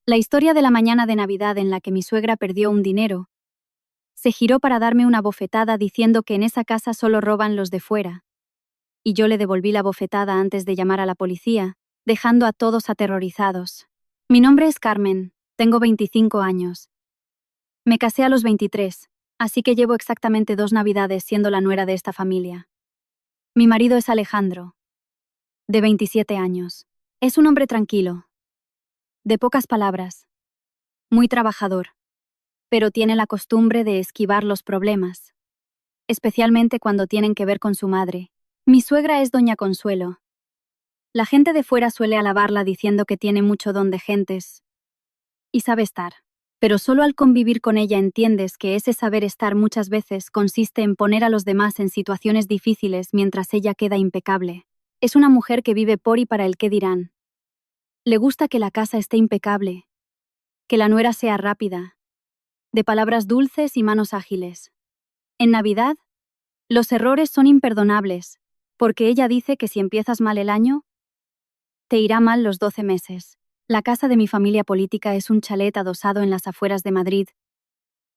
La historia de la mañana de Navidad en la que mi suegra perdió un dinero, se giró para darme una bofetada diciendo que en esa casa solo roban los de fuera. Y yo le devolví la bofetada antes de llamar a la policía, dejando a todos aterrorizados. Mi nombre es Carmen, tengo 25 años. Me casé a los 23, así que llevo exactamente 2 Navidades siendo la nuera de esta familia. Mi marido es Alejandro, de 27 años. Es un hombre tranquilo, de pocas palabras, muy trabajador, pero tiene la costumbre de esquivar los problemas, especialmente cuando tienen que ver con su madre. Mi suegra es doña Consuelo. La gente de fuera suele alabarla diciendo que tiene mucho don de gentes y sabe estar. Pero solo al convivir con ella entiendes que ese saber estar muchas veces consiste en poner a los demás en situaciones difíciles mientras ella queda impecable. Es una mujer que vive por y para el qué dirán. Le gusta que la casa esté impecable, que la nuera sea rápida, de palabras dulces y manos ágiles. En Navidad, los errores son imperdonables, porque ella dice que si empiezas mal el año, te irá mal los 12 meses. La casa de mi familia política es un chalet adosado en las afueras de Madrid,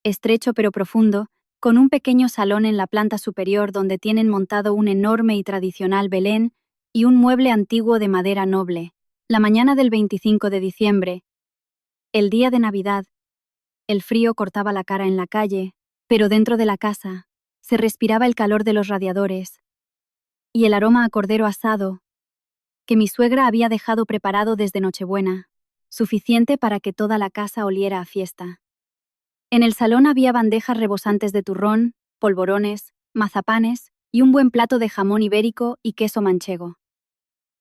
estrecho pero profundo, con un pequeño salón en la planta superior donde tienen montado un enorme y tradicional Belén y un mueble antiguo de madera noble. La mañana del 25 de diciembre, el día de Navidad, el frío cortaba la cara en la calle, pero dentro de la casa se respiraba el calor de los radiadores y el aroma a cordero asado que mi suegra había dejado preparado desde Nochebuena, suficiente para que toda la casa oliera a fiesta. En el salón había bandejas rebosantes de turrón, polvorones, mazapanes y un buen plato de jamón ibérico y queso manchego.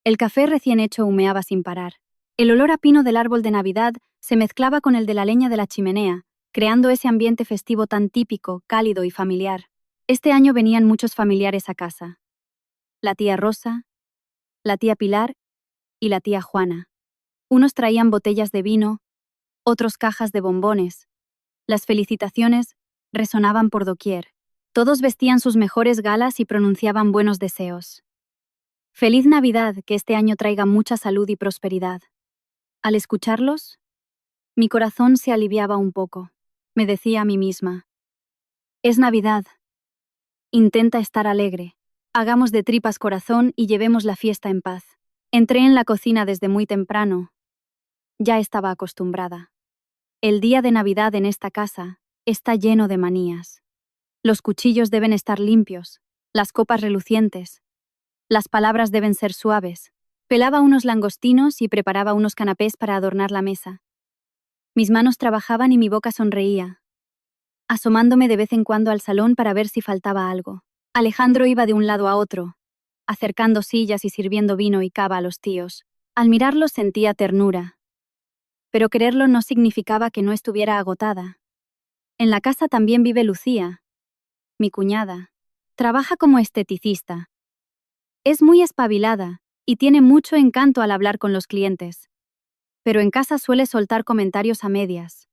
El café recién hecho humeaba sin parar. El olor a pino del árbol de Navidad se mezclaba con el de la leña de la chimenea, creando ese ambiente festivo tan típico, cálido y familiar. Este año venían muchos familiares a casa. La tía Rosa, la tía Pilar y la tía Juana. Unos traían botellas de vino, otros cajas de bombones. Las felicitaciones resonaban por doquier. Todos vestían sus mejores galas y pronunciaban buenos deseos. Feliz Navidad, que este año traiga mucha salud y prosperidad. Al escucharlos, mi corazón se aliviaba un poco. Me decía a mí misma: es Navidad. Intenta estar alegre. Hagamos de tripas corazón y llevemos la fiesta en paz. Entré en la cocina desde muy temprano. Ya estaba acostumbrada. El día de Navidad en esta casa está lleno de manías. Los cuchillos deben estar limpios, las copas relucientes, las palabras deben ser suaves. Pelaba unos langostinos y preparaba unos canapés para adornar la mesa. Mis manos trabajaban y mi boca sonreía, asomándome de vez en cuando al salón para ver si faltaba algo. Alejandro iba de un lado a otro, acercando sillas y sirviendo vino y cava a los tíos. Al mirarlo sentía ternura, pero quererlo no significaba que no estuviera agotada. En la casa también vive Lucía, mi cuñada. Trabaja como esteticista. Es muy espabilada y tiene mucho encanto al hablar con los clientes. Pero en casa suele soltar comentarios a medias,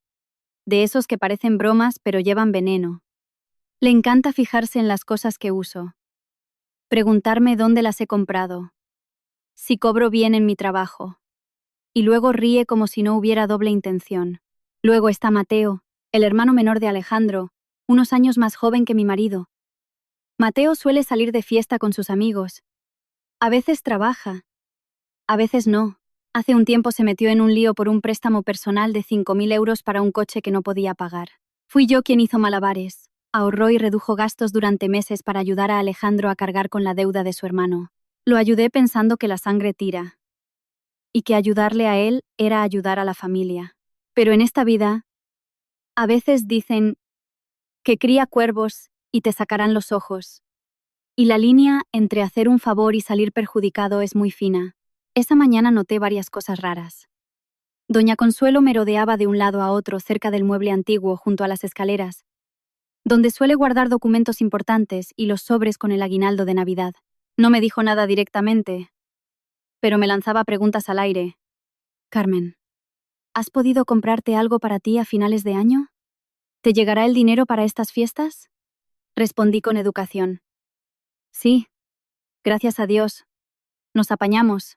de esos que parecen bromas pero llevan veneno. Le encanta fijarse en las cosas que uso, preguntarme dónde las he comprado, si cobro bien en mi trabajo, y luego ríe como si no hubiera doble intención. Luego está Mateo, el hermano menor de Alejandro, unos años más joven que mi marido. Mateo suele salir de fiesta con sus amigos. A veces trabaja, a veces no. Hace un tiempo se metió en un lío por un préstamo personal de 5.000 euros para un coche que no podía pagar. Fui yo quien hizo malabares. Ahorró y redujo gastos durante meses para ayudar a Alejandro a cargar con la deuda de su hermano. Lo ayudé pensando que la sangre tira, y que ayudarle a él era ayudar a la familia. Pero en esta vida, a veces dicen que cría cuervos y te sacarán los ojos. Y la línea entre hacer un favor y salir perjudicado es muy fina. Esa mañana noté varias cosas raras. Doña Consuelo merodeaba de un lado a otro cerca del mueble antiguo junto a las escaleras, donde suele guardar documentos importantes y los sobres con el aguinaldo de Navidad. No me dijo nada directamente, pero me lanzaba preguntas al aire. Carmen, ¿has podido comprarte algo para ti a finales de año? ¿Te llegará el dinero para estas fiestas? Respondí con educación. Sí, gracias a Dios. Nos apañamos.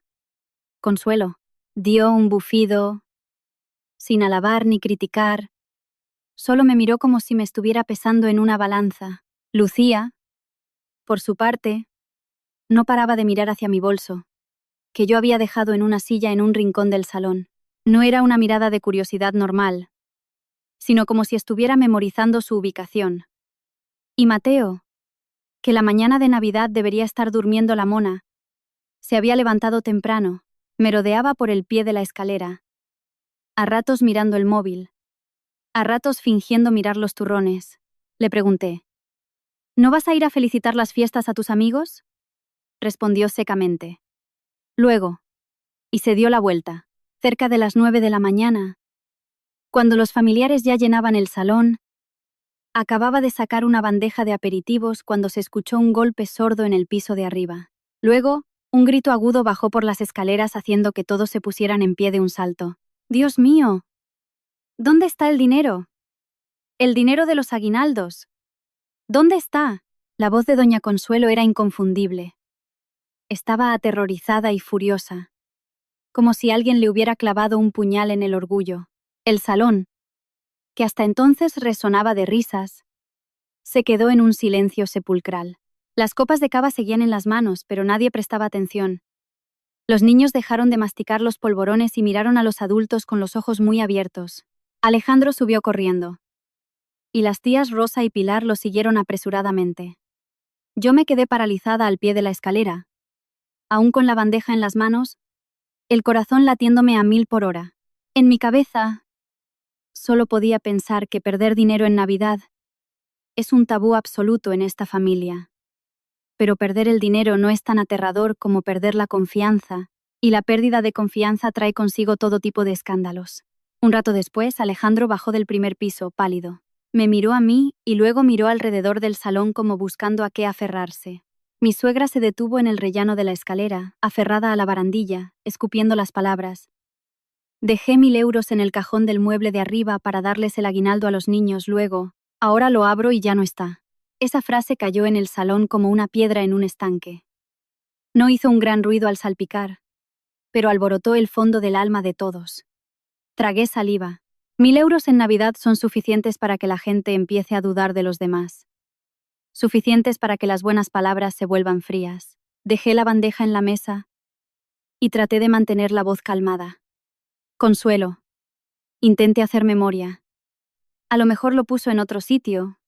Consuelo dio un bufido sin alabar ni criticar. Solo me miró como si me estuviera pesando en una balanza. Lucía, por su parte, no paraba de mirar hacia mi bolso, que yo había dejado en una silla en un rincón del salón. No era una mirada de curiosidad normal, sino como si estuviera memorizando su ubicación. Y Mateo, que la mañana de Navidad debería estar durmiendo la mona, se había levantado temprano, merodeaba por el pie de la escalera, a ratos mirando el móvil, a ratos fingiendo mirar los turrones. Le pregunté, ¿no vas a ir a felicitar las fiestas a tus amigos? Respondió secamente. Luego, y se dio la vuelta. Cerca de las 9 de la mañana, cuando los familiares ya llenaban el salón, acababa de sacar una bandeja de aperitivos cuando se escuchó un golpe sordo en el piso de arriba. Luego, un grito agudo bajó por las escaleras haciendo que todos se pusieran en pie de un salto. ¡Dios mío! ¿Dónde está el dinero? El dinero de los aguinaldos. ¿Dónde está? La voz de doña Consuelo era inconfundible. Estaba aterrorizada y furiosa, como si alguien le hubiera clavado un puñal en el orgullo. El salón, que hasta entonces resonaba de risas, se quedó en un silencio sepulcral. Las copas de cava seguían en las manos, pero nadie prestaba atención. Los niños dejaron de masticar los polvorones y miraron a los adultos con los ojos muy abiertos. Alejandro subió corriendo, y las tías Rosa y Pilar lo siguieron apresuradamente. Yo me quedé paralizada al pie de la escalera, aún con la bandeja en las manos, el corazón latiéndome a 1000 por hora. En mi cabeza, solo podía pensar que perder dinero en Navidad es un tabú absoluto en esta familia. Pero perder el dinero no es tan aterrador como perder la confianza, y la pérdida de confianza trae consigo todo tipo de escándalos. Un rato después, Alejandro bajó del primer piso, pálido. Me miró a mí y luego miró alrededor del salón como buscando a qué aferrarse. Mi suegra se detuvo en el rellano de la escalera, aferrada a la barandilla, escupiendo las palabras. Dejé 1000 euros en el cajón del mueble de arriba para darles el aguinaldo a los niños luego. Ahora lo abro y ya no está. Esa frase cayó en el salón como una piedra en un estanque. No hizo un gran ruido al salpicar, pero alborotó el fondo del alma de todos. Tragué saliva. 1000 euros en Navidad son suficientes para que la gente empiece a dudar de los demás. Suficientes para que las buenas palabras se vuelvan frías. Dejé la bandeja en la mesa y traté de mantener la voz calmada. Consuelo. Intenté hacer memoria. A lo mejor lo puso en otro sitio,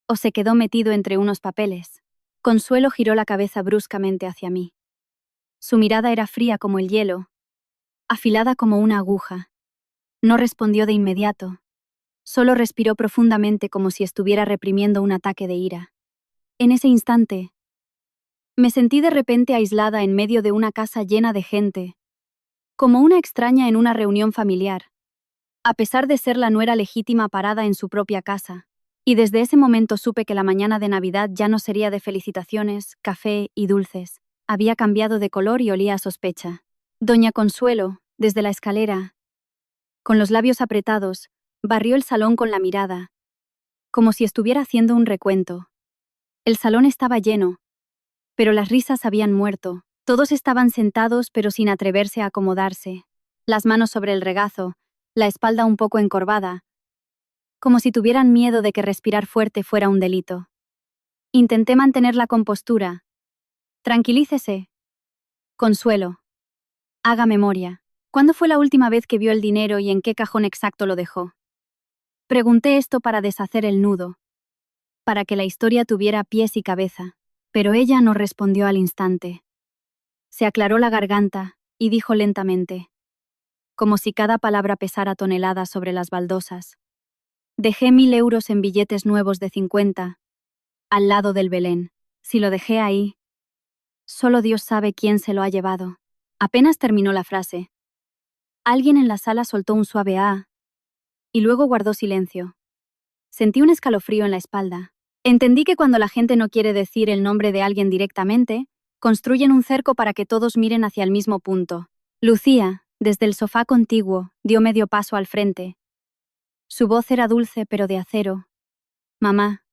o se quedó metido entre unos papeles. Consuelo giró la cabeza bruscamente hacia mí. Su mirada era fría como el hielo, afilada como una aguja. No respondió de inmediato. Solo respiró profundamente como si estuviera reprimiendo un ataque de ira. En ese instante, me sentí de repente aislada en medio de una casa llena de gente, como una extraña en una reunión familiar, a pesar de ser la nuera legítima parada en su propia casa. Y desde ese momento supe que la mañana de Navidad ya no sería de felicitaciones, café y dulces. Había cambiado de color y olía a sospecha. Doña Consuelo, desde la escalera, con los labios apretados, barrió el salón con la mirada, como si estuviera haciendo un recuento. El salón estaba lleno, pero las risas habían muerto. Todos estaban sentados pero sin atreverse a acomodarse, las manos sobre el regazo, la espalda un poco encorvada, como si tuvieran miedo de que respirar fuerte fuera un delito. Intenté mantener la compostura. Tranquilícese. Consuelo. Haga memoria. ¿Cuándo fue la última vez que vio el dinero y en qué cajón exacto lo dejó? Pregunté esto para deshacer el nudo, para que la historia tuviera pies y cabeza, pero ella no respondió al instante. Se aclaró la garganta y dijo lentamente, como si cada palabra pesara toneladas sobre las baldosas. Dejé 1000 euros en billetes nuevos de 50, al lado del Belén. Si lo dejé ahí, solo Dios sabe quién se lo ha llevado. Apenas terminó la frase. Alguien en la sala soltó un suave "ah", y luego guardó silencio. Sentí un escalofrío en la espalda. Entendí que cuando la gente no quiere decir el nombre de alguien directamente, construyen un cerco para que todos miren hacia el mismo punto. Lucía, desde el sofá contiguo, dio medio paso al frente. Su voz era dulce pero de acero. Mamá,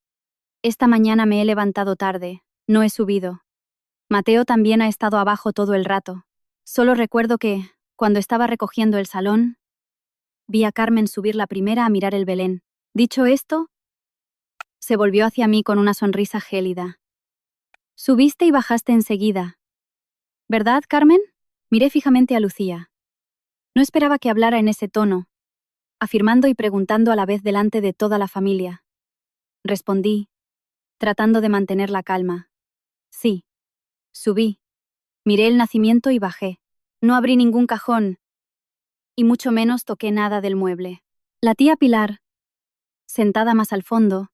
esta mañana me he levantado tarde, no he subido. Mateo también ha estado abajo todo el rato. Solo recuerdo que, cuando estaba recogiendo el salón, Vi a Carmen subir la primera a mirar el Belén. Dicho esto, se volvió hacia mí con una sonrisa gélida. Subiste y bajaste enseguida. ¿Verdad, Carmen? Miré fijamente a Lucía. No esperaba que hablara en ese tono, afirmando y preguntando a la vez delante de toda la familia. Respondí, tratando de mantener la calma. Sí. Subí. Miré el nacimiento y bajé. No abrí ningún cajón, y mucho menos toqué nada del mueble. La tía Pilar, sentada más al fondo,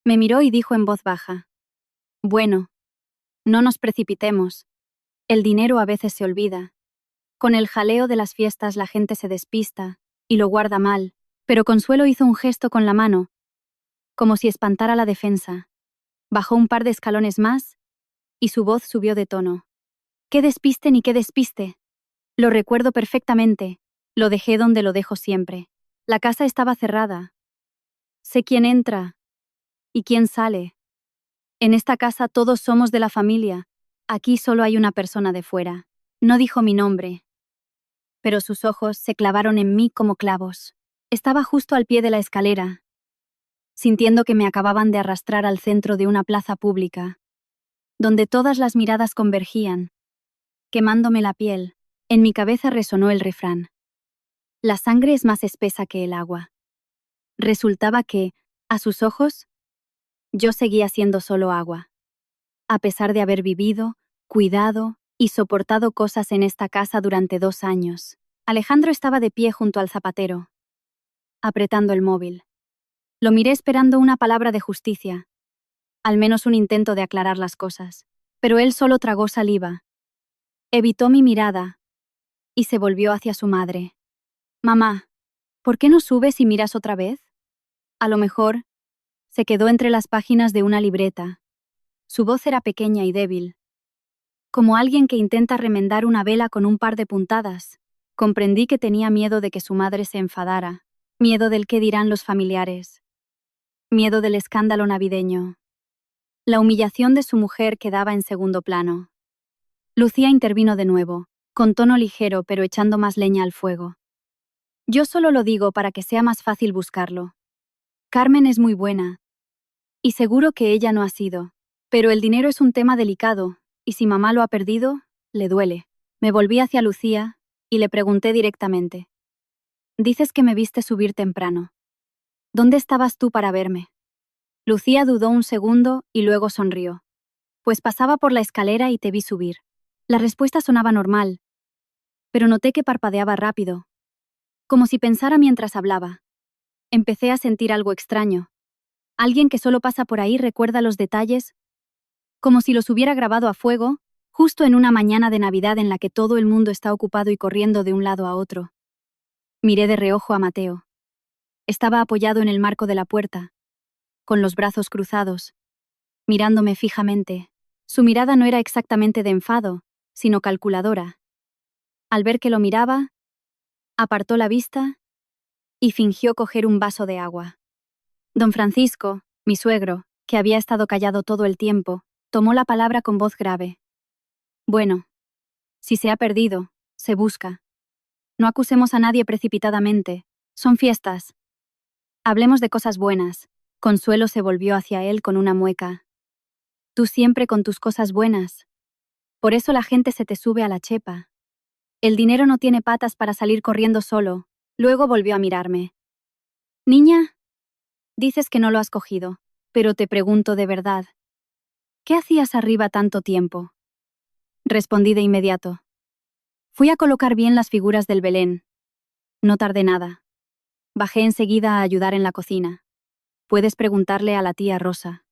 me miró y dijo en voz baja: Bueno, no nos precipitemos. El dinero a veces se olvida. Con el jaleo de las fiestas la gente se despista y lo guarda mal, pero Consuelo hizo un gesto con la mano, como si espantara la defensa. Bajó un par de escalones más y su voz subió de tono. ¡Qué despiste ni qué despiste! Lo recuerdo perfectamente. Lo dejé donde lo dejo siempre. La casa estaba cerrada. Sé quién entra y quién sale. En esta casa todos somos de la familia. Aquí solo hay una persona de fuera. No dijo mi nombre, pero sus ojos se clavaron en mí como clavos. Estaba justo al pie de la escalera, sintiendo que me acababan de arrastrar al centro de una plaza pública, donde todas las miradas convergían, quemándome la piel. En mi cabeza resonó el refrán: la sangre es más espesa que el agua. Resultaba que, a sus ojos, yo seguía siendo solo agua. A pesar de haber vivido, cuidado y soportado cosas en esta casa durante 2 años. Alejandro estaba de pie junto al zapatero, apretando el móvil. Lo miré esperando una palabra de justicia, al menos un intento de aclarar las cosas, pero él solo tragó saliva. Evitó mi mirada y se volvió hacia su madre. Mamá, ¿por qué no subes y miras otra vez? A lo mejor, se quedó entre las páginas de una libreta. Su voz era pequeña y débil, como alguien que intenta remendar una vela con un par de puntadas. Comprendí que tenía miedo de que su madre se enfadara, miedo del qué dirán los familiares, miedo del escándalo navideño. La humillación de su mujer quedaba en segundo plano. Lucía intervino de nuevo, con tono ligero pero echando más leña al fuego. Yo solo lo digo para que sea más fácil buscarlo. Carmen es muy buena, y seguro que ella no ha sido. Pero el dinero es un tema delicado, y si mamá lo ha perdido, le duele. Me volví hacia Lucía y le pregunté directamente. Dices que me viste subir temprano. ¿Dónde estabas tú para verme? Lucía dudó un segundo y luego sonrió. Pues pasaba por la escalera y te vi subir. La respuesta sonaba normal, pero noté que parpadeaba rápido, como si pensara mientras hablaba. Empecé a sentir algo extraño. Alguien que solo pasa por ahí recuerda los detalles, como si los hubiera grabado a fuego, justo en una mañana de Navidad en la que todo el mundo está ocupado y corriendo de un lado a otro. Miré de reojo a Mateo. Estaba apoyado en el marco de la puerta, con los brazos cruzados, mirándome fijamente. Su mirada no era exactamente de enfado, sino calculadora. Al ver que lo miraba, apartó la vista y fingió coger un vaso de agua. Don Francisco, mi suegro, que había estado callado todo el tiempo, tomó la palabra con voz grave. Bueno, si se ha perdido, se busca. No acusemos a nadie precipitadamente. Son fiestas. Hablemos de cosas buenas. Consuelo se volvió hacia él con una mueca. Tú siempre con tus cosas buenas. Por eso la gente se te sube a la chepa. El dinero no tiene patas para salir corriendo solo. Luego volvió a mirarme. Niña, dices que no lo has cogido, pero te pregunto de verdad. ¿Qué hacías arriba tanto tiempo? Respondí de inmediato. Fui a colocar bien las figuras del Belén. No tardé nada. Bajé enseguida a ayudar en la cocina. Puedes preguntarle a la tía Rosa.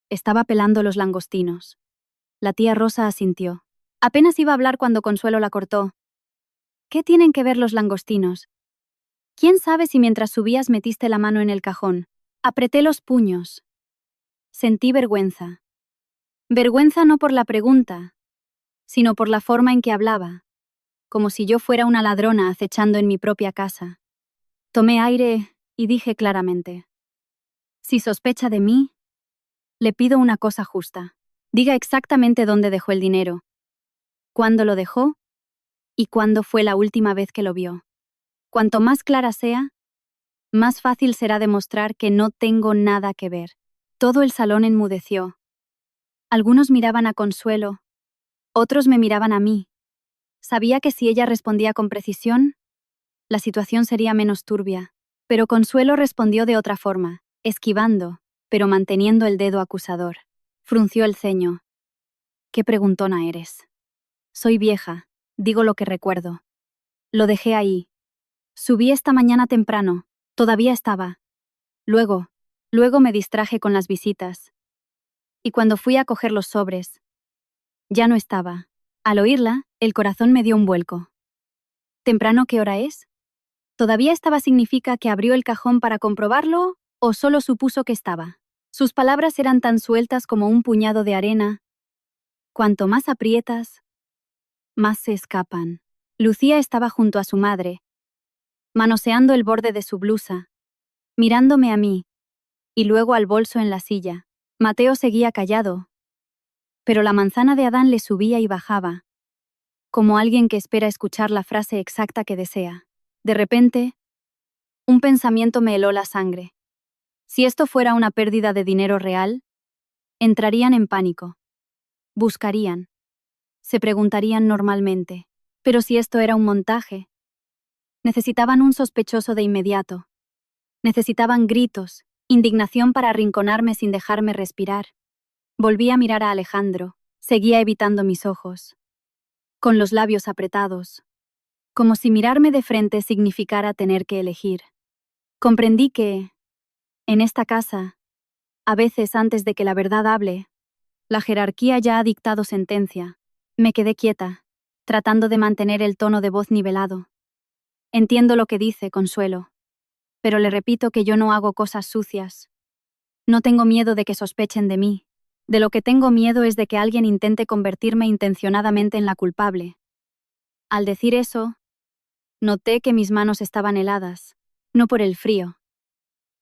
Estaba pelando los langostinos. La tía Rosa asintió. Apenas iba a hablar cuando Consuelo la cortó. ¿Qué tienen que ver los langostinos? ¿Quién sabe si mientras subías metiste la mano en el cajón? Apreté los puños. Sentí vergüenza. Vergüenza no por la pregunta, sino por la forma en que hablaba, como si yo fuera una ladrona acechando en mi propia casa. Tomé aire y dije claramente: si sospecha de mí, le pido una cosa justa. Diga exactamente dónde dejó el dinero, cuándo lo dejó y cuándo fue la última vez que lo vio. Cuanto más clara sea, más fácil será demostrar que no tengo nada que ver. Todo el salón enmudeció. Algunos miraban a Consuelo, otros me miraban a mí. Sabía que si ella respondía con precisión, la situación sería menos turbia. Pero Consuelo respondió de otra forma, esquivando, pero manteniendo el dedo acusador. Frunció el ceño. ¿Qué preguntona eres? Soy vieja, digo lo que recuerdo. Lo dejé ahí. Subí esta mañana temprano, todavía estaba. Luego me distraje con las visitas. Y cuando fui a coger los sobres, ya no estaba. Al oírla, el corazón me dio un vuelco. ¿Temprano qué hora es? ¿Todavía estaba significa que abrió el cajón para comprobarlo o solo supuso que estaba? Sus palabras eran tan sueltas como un puñado de arena. Cuanto más aprietas, más se escapan. Lucía estaba junto a su madre, manoseando el borde de su blusa, mirándome a mí, y luego al bolso en la silla. Mateo seguía callado, pero la manzana de Adán le subía y bajaba, como alguien que espera escuchar la frase exacta que desea. De repente, un pensamiento me heló la sangre. Si esto fuera una pérdida de dinero real, entrarían en pánico. Buscarían. Se preguntarían normalmente. Pero si esto era un montaje, necesitaban un sospechoso de inmediato. Necesitaban gritos, indignación para arrinconarme sin dejarme respirar. Volví a mirar a Alejandro. Seguía evitando mis ojos, con los labios apretados, como si mirarme de frente significara tener que elegir. Comprendí que, en esta casa, a veces antes de que la verdad hable, la jerarquía ya ha dictado sentencia. Me quedé quieta, tratando de mantener el tono de voz nivelado. Entiendo lo que dice, Consuelo, pero le repito que yo no hago cosas sucias. No tengo miedo de que sospechen de mí. De lo que tengo miedo es de que alguien intente convertirme intencionadamente en la culpable. Al decir eso, noté que mis manos estaban heladas, no por el frío,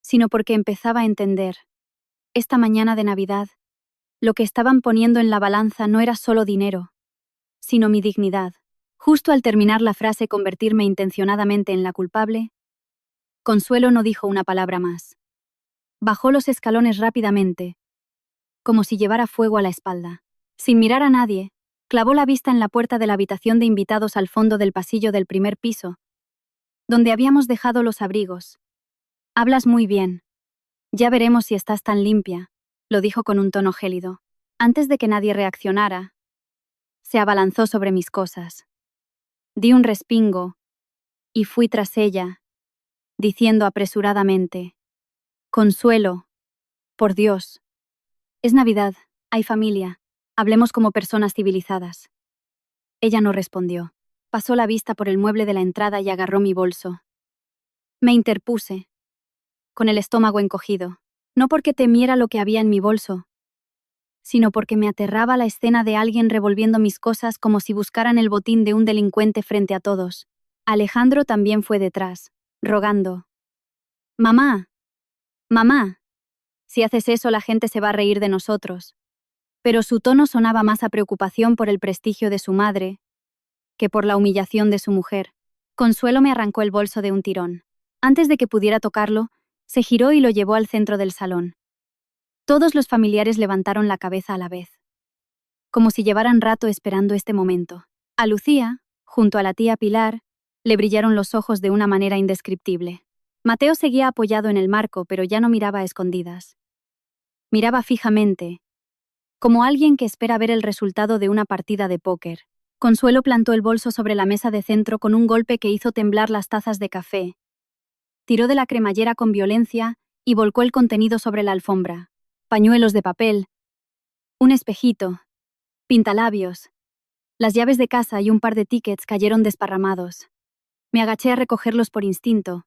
sino porque empezaba a entender. Esta mañana de Navidad, lo que estaban poniendo en la balanza no era solo dinero, sino mi dignidad. Justo al terminar la frase convertirme intencionadamente en la culpable, Consuelo no dijo una palabra más. Bajó los escalones rápidamente, como si llevara fuego a la espalda. Sin mirar a nadie, clavó la vista en la puerta de la habitación de invitados al fondo del pasillo del primer piso, donde habíamos dejado los abrigos. Hablas muy bien. Ya veremos si estás tan limpia, lo dijo con un tono gélido. Antes de que nadie reaccionara, se abalanzó sobre mis cosas. Di un respingo y fui tras ella, diciendo apresuradamente: Consuelo, por Dios. Es Navidad, hay familia, hablemos como personas civilizadas. Ella no respondió. Pasó la vista por el mueble de la entrada y agarró mi bolso. Me interpuse, con el estómago encogido, no porque temiera lo que había en mi bolso, sino porque me aterraba la escena de alguien revolviendo mis cosas como si buscaran el botín de un delincuente frente a todos. Alejandro también fue detrás, rogando: Mamá, mamá, si haces eso la gente se va a reír de nosotros. Pero su tono sonaba más a preocupación por el prestigio de su madre que por la humillación de su mujer. Consuelo me arrancó el bolso de un tirón. Antes de que pudiera tocarlo, se giró y lo llevó al centro del salón. Todos los familiares levantaron la cabeza a la vez, como si llevaran rato esperando este momento. A Lucía, junto a la tía Pilar, le brillaron los ojos de una manera indescriptible. Mateo seguía apoyado en el marco, pero ya no miraba a escondidas. Miraba fijamente, como alguien que espera ver el resultado de una partida de póker. Consuelo plantó el bolso sobre la mesa de centro con un golpe que hizo temblar las tazas de café. Tiró de la cremallera con violencia y volcó el contenido sobre la alfombra. Pañuelos de papel, un espejito, pintalabios, las llaves de casa y un par de tickets cayeron desparramados. Me agaché a recogerlos por instinto,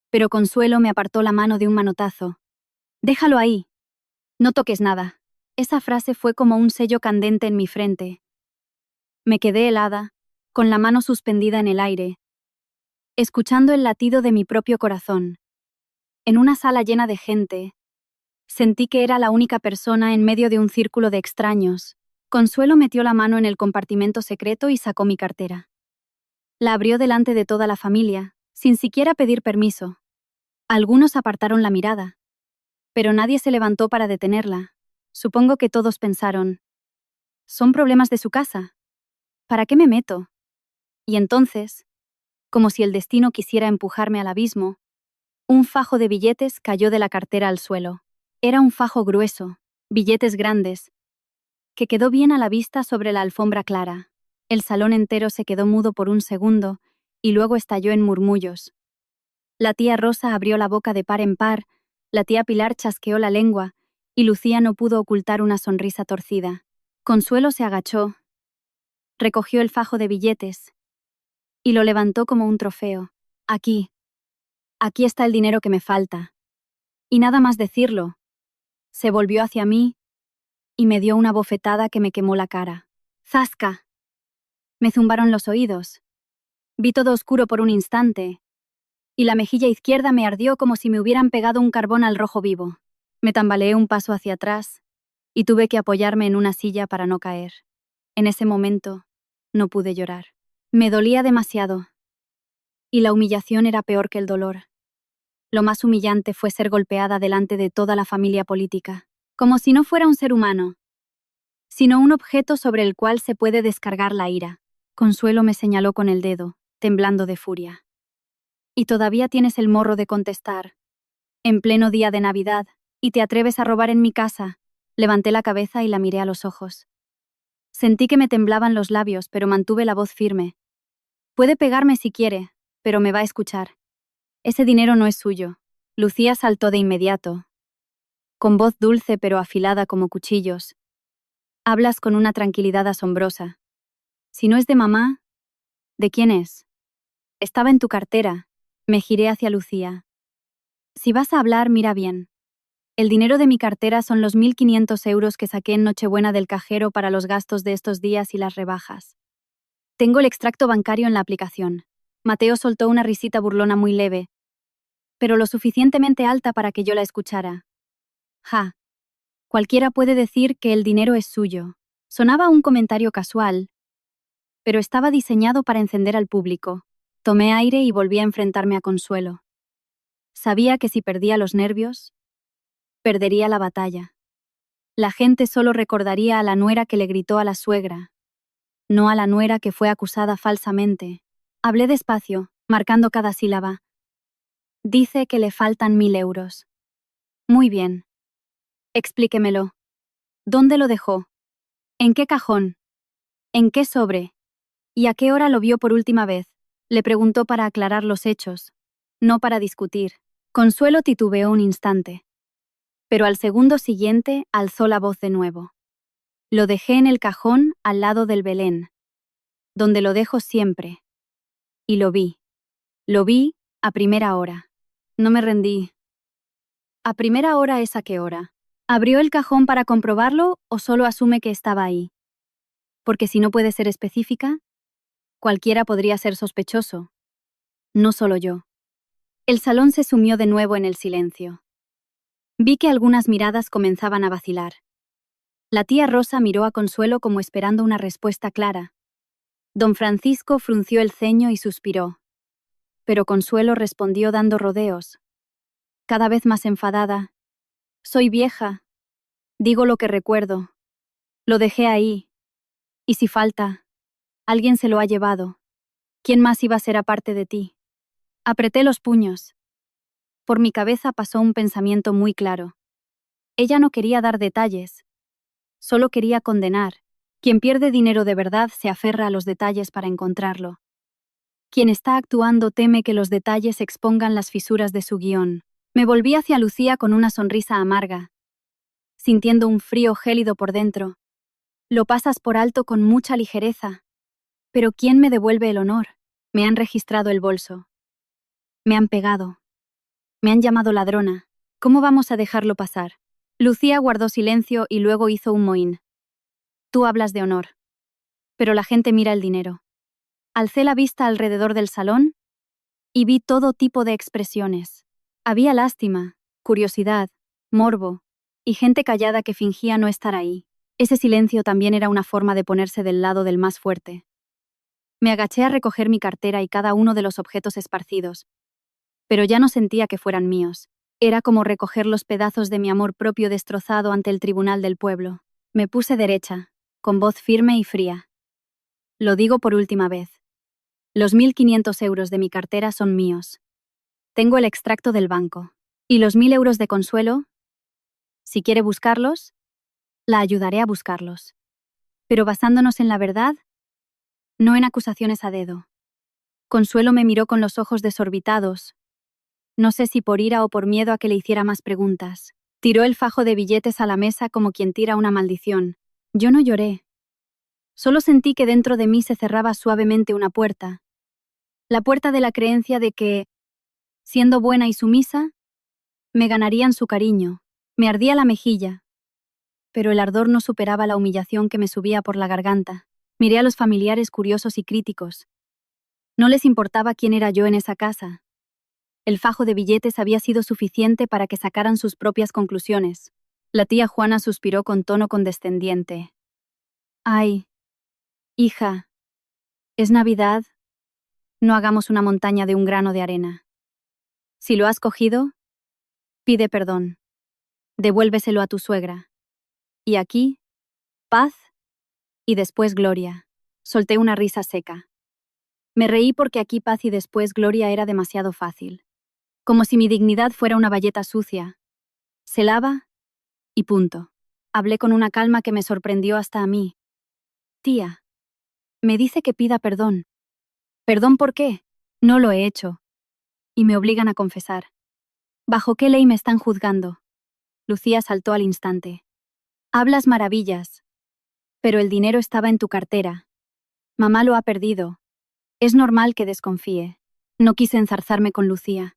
pero Consuelo me apartó la mano de un manotazo. Déjalo ahí. No toques nada. Esa frase fue como un sello candente en mi frente. Me quedé helada, con la mano suspendida en el aire, escuchando el latido de mi propio corazón. En una sala llena de gente, sentí que era la única persona en medio de un círculo de extraños. Consuelo metió la mano en el compartimento secreto y sacó mi cartera. La abrió delante de toda la familia, sin siquiera pedir permiso. Algunos apartaron la mirada, pero nadie se levantó para detenerla. Supongo que todos pensaron, ¿son problemas de su casa? ¿Para qué me meto? Y entonces, como si el destino quisiera empujarme al abismo, un fajo de billetes cayó de la cartera al suelo. Era un fajo grueso, billetes grandes, que quedó bien a la vista sobre la alfombra clara. El salón entero se quedó mudo por un segundo y luego estalló en murmullos. La tía Rosa abrió la boca de par en par, la tía Pilar chasqueó la lengua y Lucía no pudo ocultar una sonrisa torcida. Consuelo se agachó, recogió el fajo de billetes y lo levantó como un trofeo. Aquí está el dinero que me falta. Y nada más decirlo, se volvió hacia mí y me dio una bofetada que me quemó la cara. ¡Zasca! Me zumbaron los oídos. Vi todo oscuro por un instante, y la mejilla izquierda me ardió como si me hubieran pegado un carbón al rojo vivo. Me tambaleé un paso hacia atrás, y tuve que apoyarme en una silla para no caer. En ese momento, no pude llorar. Me dolía demasiado, y la humillación era peor que el dolor. Lo más humillante fue ser golpeada delante de toda la familia política, como si no fuera un ser humano, sino un objeto sobre el cual se puede descargar la ira. Consuelo me señaló con el dedo, temblando de furia. Y todavía tienes el morro de contestar. En pleno día de Navidad, y te atreves a robar en mi casa. Levanté la cabeza y la miré a los ojos. Sentí que me temblaban los labios, pero mantuve la voz firme. Puede pegarme si quiere, pero me va a escuchar. Ese dinero no es suyo. Lucía saltó de inmediato, con voz dulce pero afilada como cuchillos. Hablas con una tranquilidad asombrosa. Si no es de mamá, ¿de quién es? Estaba en tu cartera. Me giré hacia Lucía. Si vas a hablar, mira bien. El dinero de mi cartera son los 1.500 euros que saqué en Nochebuena del cajero para los gastos de estos días y las rebajas. Tengo el extracto bancario en la aplicación. Mateo soltó una risita burlona muy leve, pero lo suficientemente alta para que yo la escuchara. Ja. Cualquiera puede decir que el dinero es suyo. Sonaba un comentario casual, pero estaba diseñado para encender al público. Tomé aire y volví a enfrentarme a Consuelo. Sabía que si perdía los nervios, perdería la batalla. La gente solo recordaría a la nuera que le gritó a la suegra, no a la nuera que fue acusada falsamente. Hablé despacio, marcando cada sílaba. Dice que le faltan 1.000 euros. Muy bien. Explíquemelo. ¿Dónde lo dejó? ¿En qué cajón? ¿En qué sobre? ¿Y a qué hora lo vio por última vez? Le preguntó para aclarar los hechos, no para discutir. Consuelo titubeó un instante, pero al segundo siguiente alzó la voz de nuevo. Lo dejé en el cajón al lado del Belén, donde lo dejo siempre. Y lo vi. Lo vi a primera hora. No me rendí. ¿A primera hora es a qué hora? ¿Abrió el cajón para comprobarlo o solo asume que estaba ahí? Porque si no puede ser específica, cualquiera podría ser sospechoso. No solo yo. El salón se sumió de nuevo en el silencio. Vi que algunas miradas comenzaban a vacilar. La tía Rosa miró a Consuelo como esperando una respuesta clara. Don Francisco frunció el ceño y suspiró. Pero Consuelo respondió dando rodeos. Cada vez más enfadada. Soy vieja. Digo lo que recuerdo. Lo dejé ahí. Y si falta, alguien se lo ha llevado. ¿Quién más iba a ser aparte de ti? Apreté los puños. Por mi cabeza pasó un pensamiento muy claro. Ella no quería dar detalles. Solo quería condenar. Quien pierde dinero de verdad se aferra a los detalles para encontrarlo. Quien está actuando teme que los detalles expongan las fisuras de su guión. Me volví hacia Lucía con una sonrisa amarga, sintiendo un frío gélido por dentro. Lo pasas por alto con mucha ligereza. Pero ¿quién me devuelve el honor? Me han registrado el bolso. Me han pegado. Me han llamado ladrona. ¿Cómo vamos a dejarlo pasar? Lucía guardó silencio y luego hizo un mohín. Tú hablas de honor. Pero la gente mira el dinero. Alcé la vista alrededor del salón y vi todo tipo de expresiones. Había lástima, curiosidad, morbo, y gente callada que fingía no estar ahí. Ese silencio también era una forma de ponerse del lado del más fuerte. Me agaché a recoger mi cartera y cada uno de los objetos esparcidos. Pero ya no sentía que fueran míos. Era como recoger los pedazos de mi amor propio destrozado ante el tribunal del pueblo. Me puse derecha, con voz firme y fría. Lo digo por última vez. Los 1.500 euros de mi cartera son míos. Tengo el extracto del banco. ¿Y los 1.000 euros de Consuelo? Si quiere buscarlos, la ayudaré a buscarlos. Pero basándonos en la verdad, no en acusaciones a dedo. Consuelo me miró con los ojos desorbitados. No sé si por ira o por miedo a que le hiciera más preguntas. Tiró el fajo de billetes a la mesa como quien tira una maldición. Yo no lloré. Solo sentí que dentro de mí se cerraba suavemente una puerta. La puerta de la creencia de que, siendo buena y sumisa, me ganarían su cariño. Me ardía la mejilla, pero el ardor no superaba la humillación que me subía por la garganta. Miré a los familiares curiosos y críticos. No les importaba quién era yo en esa casa. El fajo de billetes había sido suficiente para que sacaran sus propias conclusiones. La tía Juana suspiró con tono condescendiente. Ay, hija, es Navidad. No hagamos una montaña de un grano de arena. Si lo has cogido, pide perdón. Devuélveselo a tu suegra. Y aquí, paz y después gloria. Solté una risa seca. Me reí porque aquí paz y después gloria era demasiado fácil. Como si mi dignidad fuera una bayeta sucia. Se lava y punto. Hablé con una calma que me sorprendió hasta a mí. Tía, me dice que pida perdón. ¿Perdón por qué? No lo he hecho. Y me obligan a confesar. ¿Bajo qué ley me están juzgando? Lucía saltó al instante. Hablas maravillas. Pero el dinero estaba en tu cartera. Mamá lo ha perdido. Es normal que desconfíe. No quise enzarzarme con Lucía.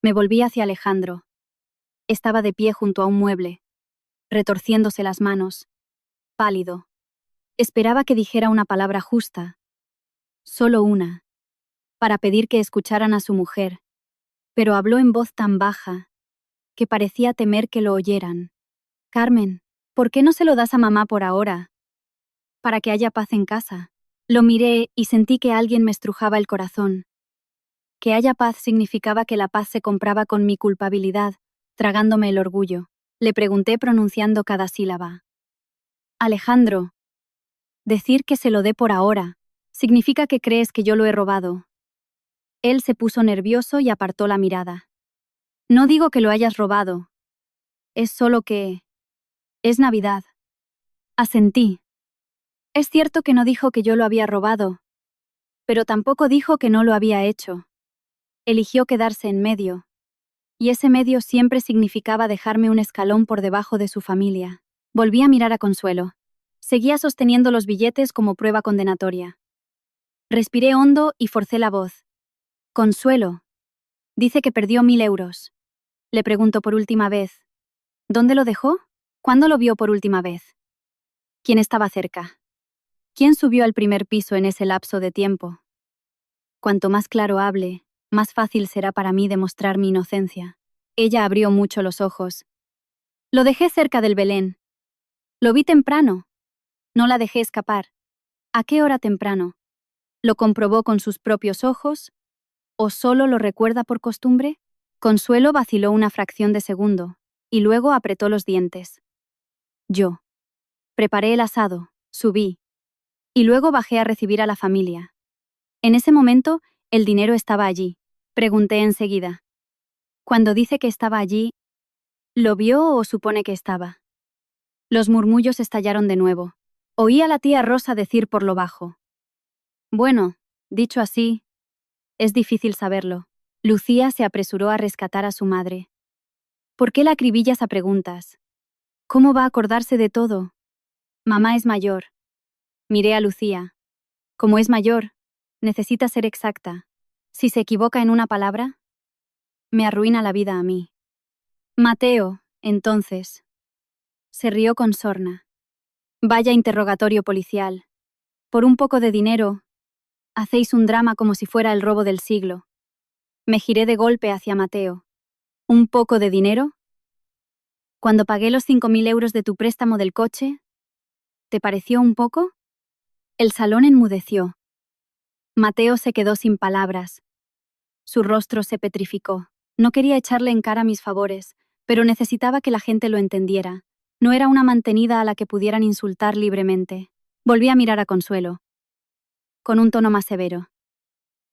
Me volví hacia Alejandro. Estaba de pie junto a un mueble, retorciéndose las manos, pálido. Esperaba que dijera una palabra justa, solo una, para pedir que escucharan a su mujer, pero habló en voz tan baja que parecía temer que lo oyeran. Carmen, ¿por qué no se lo das a mamá por ahora? Para que haya paz en casa. Lo miré y sentí que alguien me estrujaba el corazón. Que haya paz significaba que la paz se compraba con mi culpabilidad, tragándome el orgullo. Le pregunté pronunciando cada sílaba. Alejandro, decir que se lo dé por ahora, significa que crees que yo lo he robado. Él se puso nervioso y apartó la mirada. No digo que lo hayas robado. Es solo que... es Navidad. Asentí. Es cierto que no dijo que yo lo había robado, pero tampoco dijo que no lo había hecho. Eligió quedarse en medio. Y ese medio siempre significaba dejarme un escalón por debajo de su familia. Volví a mirar a Consuelo. Seguía sosteniendo los billetes como prueba condenatoria. Respiré hondo y forcé la voz. Consuelo. Dice que perdió 1.000 euros. Le pregunto por última vez. ¿Dónde lo dejó? ¿Cuándo lo vio por última vez? ¿Quién estaba cerca? ¿Quién subió al primer piso en ese lapso de tiempo? Cuanto más claro hable, más fácil será para mí demostrar mi inocencia. Ella abrió mucho los ojos. Lo dejé cerca del Belén. Lo vi temprano. No la dejé escapar. ¿A qué hora temprano? ¿Lo comprobó con sus propios ojos? ¿O solo lo recuerda por costumbre? Consuelo vaciló una fracción de segundo, y luego apretó los dientes. Yo. Preparé el asado, subí, y luego bajé a recibir a la familia. En ese momento, el dinero estaba allí. Pregunté enseguida. Cuando dice que estaba allí, ¿lo vio o supone que estaba? Los murmullos estallaron de nuevo. Oí a la tía Rosa decir por lo bajo. Bueno, dicho así, es difícil saberlo. Lucía se apresuró a rescatar a su madre. ¿Por qué la acribillas a preguntas? ¿Cómo va a acordarse de todo? Mamá es mayor. Miré a Lucía. Como es mayor, necesita ser exacta. Si se equivoca en una palabra, me arruina la vida a mí. Mateo, entonces. Se rió con sorna. Vaya interrogatorio policial. Por un poco de dinero, hacéis un drama como si fuera el robo del siglo. Me giré de golpe hacia Mateo. ¿Un poco de dinero? Cuando pagué los 5.000 euros de tu préstamo del coche, ¿te pareció un poco? El salón enmudeció. Mateo se quedó sin palabras. Su rostro se petrificó. No quería echarle en cara mis favores, pero necesitaba que la gente lo entendiera. No era una mantenida a la que pudieran insultar libremente. Volví a mirar a Consuelo, con un tono más severo.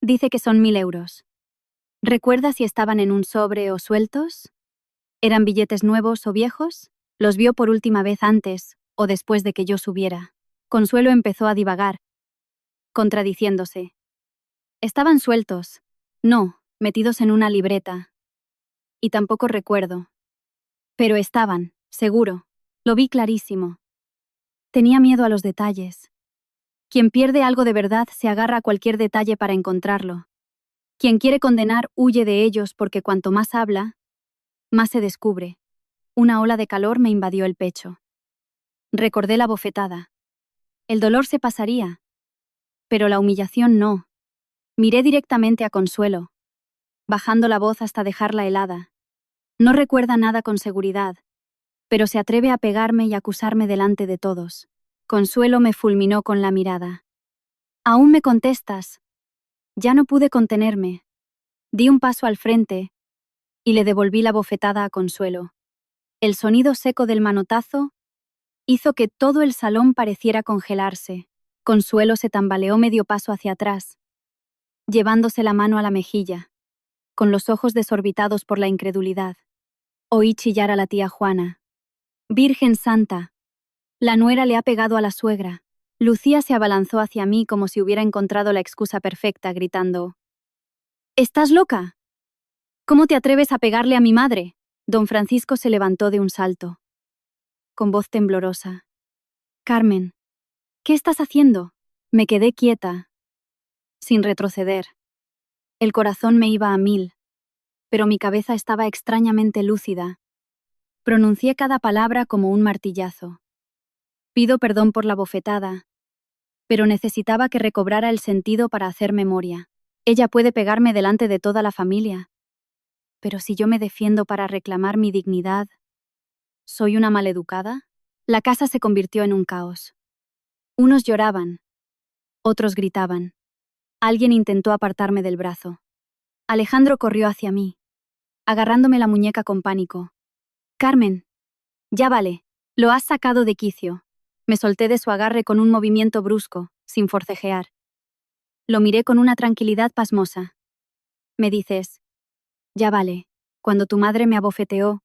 Dice que son 1000 euros. ¿Recuerda si estaban en un sobre o sueltos? ¿Eran billetes nuevos o viejos? Los vio por última vez antes o después de que yo subiera. Consuelo empezó a divagar, contradiciéndose. Estaban sueltos. No, metidos en una libreta. Y tampoco recuerdo. Pero estaban, seguro. Lo vi clarísimo. Tenía miedo a los detalles. Quien pierde algo de verdad se agarra a cualquier detalle para encontrarlo. Quien quiere condenar huye de ellos porque cuanto más habla, más se descubre. Una ola de calor me invadió el pecho. Recordé la bofetada. El dolor se pasaría, pero la humillación no. Miré directamente a Consuelo, bajando la voz hasta dejarla helada. No recuerda nada con seguridad, pero se atreve a pegarme y acusarme delante de todos. Consuelo me fulminó con la mirada. ¿Aún me contestas? Ya no pude contenerme. Di un paso al frente y le devolví la bofetada a Consuelo. El sonido seco del manotazo hizo que todo el salón pareciera congelarse. Consuelo se tambaleó medio paso hacia atrás, llevándose la mano a la mejilla, con los ojos desorbitados por la incredulidad. Oí chillar a la tía Juana. Virgen Santa. La nuera le ha pegado a la suegra. Lucía se abalanzó hacia mí como si hubiera encontrado la excusa perfecta, gritando: ¿Estás loca? ¿Cómo te atreves a pegarle a mi madre? Don Francisco se levantó de un salto, con voz temblorosa. Carmen, ¿qué estás haciendo? Me quedé quieta, sin retroceder. El corazón me iba a 1000, pero mi cabeza estaba extrañamente lúcida. Pronuncié cada palabra como un martillazo. Pido perdón por la bofetada, pero necesitaba que recobrara el sentido para hacer memoria. Ella puede pegarme delante de toda la familia, pero si yo me defiendo para reclamar mi dignidad, ¿soy una maleducada? La casa se convirtió en un caos. Unos lloraban, otros gritaban. Alguien intentó apartarme del brazo. Alejandro corrió hacia mí, agarrándome la muñeca con pánico. Carmen, ya vale, lo has sacado de quicio. Me solté de su agarre con un movimiento brusco, sin forcejear. Lo miré con una tranquilidad pasmosa. Me dices: ya vale, cuando tu madre me abofeteó.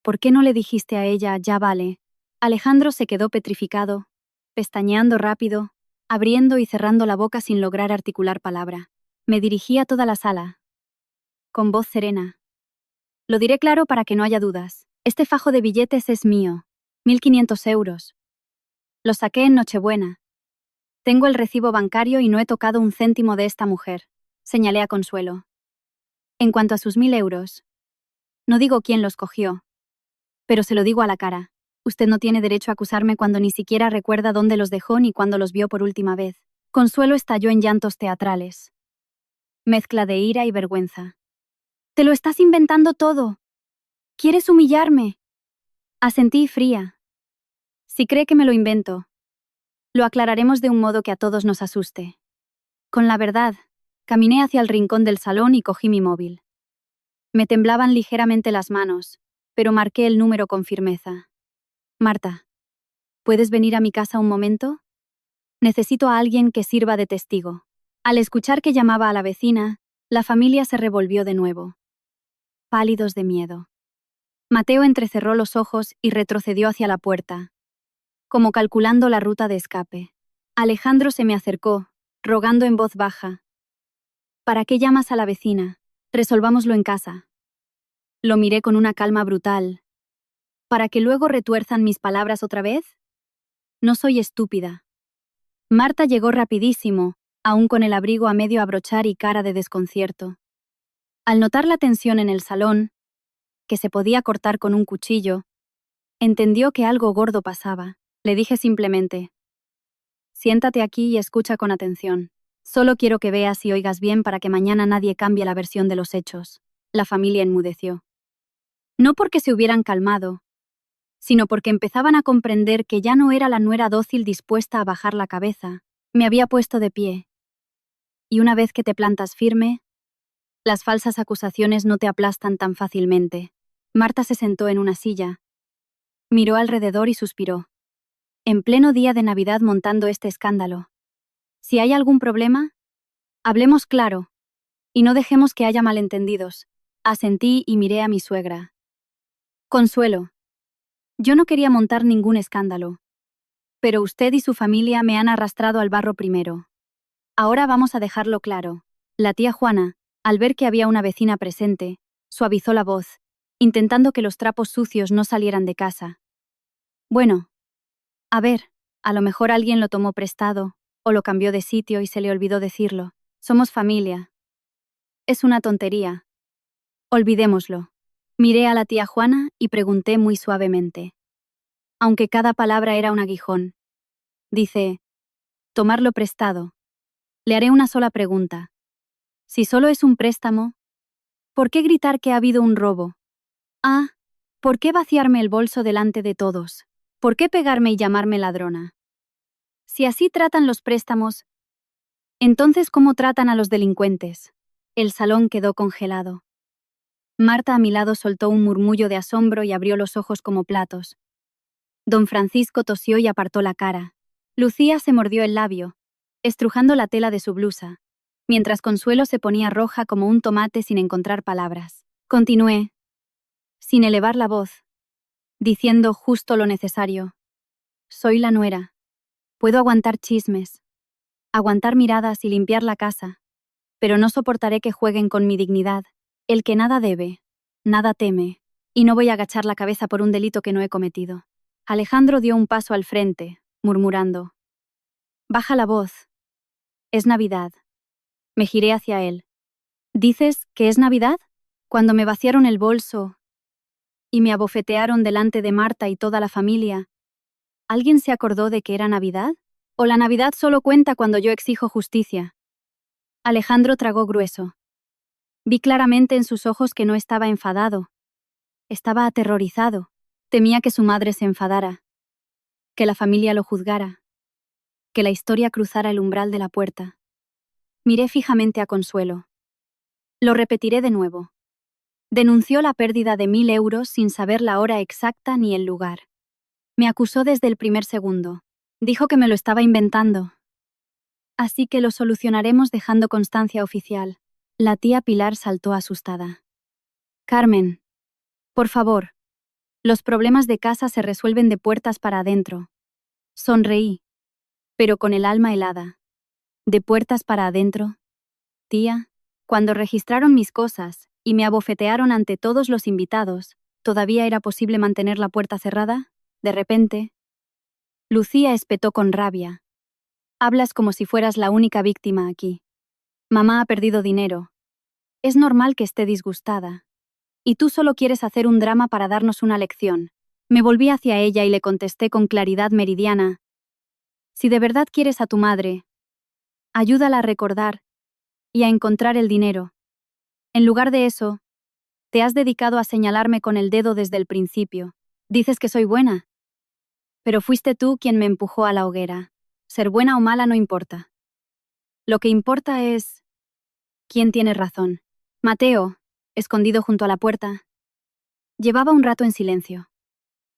¿Por qué no le dijiste a ella ya vale? Alejandro se quedó petrificado, pestañeando rápido, abriendo y cerrando la boca sin lograr articular palabra. Me dirigí a toda la sala, con voz serena. Lo diré claro para que no haya dudas. Este fajo de billetes es mío. 1500 euros. Los saqué en Nochebuena. Tengo el recibo bancario y no he tocado un céntimo de esta mujer, señalé a Consuelo. En cuanto a sus 1000 euros, no digo quién los cogió, pero se lo digo a la cara. Usted no tiene derecho a acusarme cuando ni siquiera recuerda dónde los dejó ni cuándo los vio por última vez. Consuelo estalló en llantos teatrales, mezcla de ira y vergüenza. Te lo estás inventando todo. ¿Quieres humillarme? Asentí fría. Si cree que me lo invento, lo aclararemos de un modo que a todos nos asuste. Con la verdad, caminé hacia el rincón del salón y cogí mi móvil. Me temblaban ligeramente las manos, pero marqué el número con firmeza. Marta, ¿puedes venir a mi casa un momento? Necesito a alguien que sirva de testigo. Al escuchar que llamaba a la vecina, la familia se revolvió de nuevo, pálidos de miedo. Mateo entrecerró los ojos y retrocedió hacia la puerta, como calculando la ruta de escape. Alejandro se me acercó, rogando en voz baja: ¿para qué llamas a la vecina? Resolvámoslo en casa. Lo miré con una calma brutal. ¿Para que luego retuerzan mis palabras otra vez? No soy estúpida. Marta llegó rapidísimo, aún con el abrigo a medio abrochar y cara de desconcierto. Al notar la tensión en el salón, que se podía cortar con un cuchillo, entendió que algo gordo pasaba. Le dije simplemente: siéntate aquí y escucha con atención. Solo quiero que veas y oigas bien para que mañana nadie cambie la versión de los hechos. La familia enmudeció. No porque se hubieran calmado, sino porque empezaban a comprender que ya no era la nuera dócil dispuesta a bajar la cabeza. Me había puesto de pie, Y una vez que te plantas firme, las falsas acusaciones no te aplastan tan fácilmente. Marta se sentó en una silla, miró alrededor y suspiró. En pleno día de Navidad montando este escándalo. Si hay algún problema, hablemos claro, y no dejemos que haya malentendidos. Asentí y miré a mi suegra. Consuelo. Yo no quería montar ningún escándalo. Pero usted y su familia me han arrastrado al barro primero. Ahora vamos a dejarlo claro. La tía Juana, al ver que había una vecina presente, suavizó la voz, intentando que los trapos sucios no salieran de casa. Bueno, a ver, a lo mejor alguien lo tomó prestado, o lo cambió de sitio y se le olvidó decirlo. Somos familia. Es una tontería. Olvidémoslo. Miré a la tía Juana y pregunté muy suavemente. Aunque cada palabra era un aguijón. Dice, tomarlo prestado. Le haré una sola pregunta. Si solo es un préstamo, ¿por qué gritar que ha habido un robo? Ah, ¿por qué vaciarme el bolso delante de todos? ¿Por qué pegarme y llamarme ladrona? Si así tratan los préstamos, entonces ¿cómo tratan a los delincuentes? El salón quedó congelado. Marta a mi lado soltó un murmullo de asombro y abrió los ojos como platos. Don Francisco tosió y apartó la cara. Lucía se mordió el labio, estrujando la tela de su blusa, mientras Consuelo se ponía roja como un tomate sin encontrar palabras. Continué, sin elevar la voz, diciendo justo lo necesario. Soy la nuera. Puedo aguantar chismes, aguantar miradas y limpiar la casa, pero no soportaré que jueguen con mi dignidad. El que nada debe, nada teme, y no voy a agachar la cabeza por un delito que no he cometido. Alejandro dio un paso al frente, murmurando. Baja la voz. Es Navidad. Me giré hacia él. ¿Dices que es Navidad? Cuando me vaciaron el bolso y me abofetearon delante de Marta y toda la familia, ¿alguien se acordó de que era Navidad? ¿O la Navidad solo cuenta cuando yo exijo justicia? Alejandro tragó grueso. Vi claramente en sus ojos que no estaba enfadado. Estaba aterrorizado. Temía que su madre se enfadara, que la familia lo juzgara, que la historia cruzara el umbral de la puerta. Miré fijamente a Consuelo. Lo repetiré de nuevo. Denunció la pérdida de 1.000 euros sin saber la hora exacta ni el lugar. Me acusó desde el primer segundo. Dijo que me lo estaba inventando. Así que lo solucionaremos dejando constancia oficial. La tía Pilar saltó asustada. Carmen, por favor. Los problemas de casa se resuelven de puertas para adentro. Sonreí, pero con el alma helada. ¿De puertas para adentro? Tía, cuando registraron mis cosas y me abofetearon ante todos los invitados, ¿todavía era posible mantener la puerta cerrada? De repente, Lucía espetó con rabia. Hablas como si fueras la única víctima aquí. Mamá ha perdido dinero. Es normal que esté disgustada. Y tú solo quieres hacer un drama para darnos una lección. Me volví hacia ella y le contesté con claridad meridiana. Si de verdad quieres a tu madre, ayúdala a recordar y a encontrar el dinero. En lugar de eso, te has dedicado a señalarme con el dedo desde el principio. Dices que soy buena. Pero fuiste tú quien me empujó a la hoguera. Ser buena o mala no importa. Lo que importa es quién tiene razón. Mateo, escondido junto a la puerta, llevaba un rato en silencio.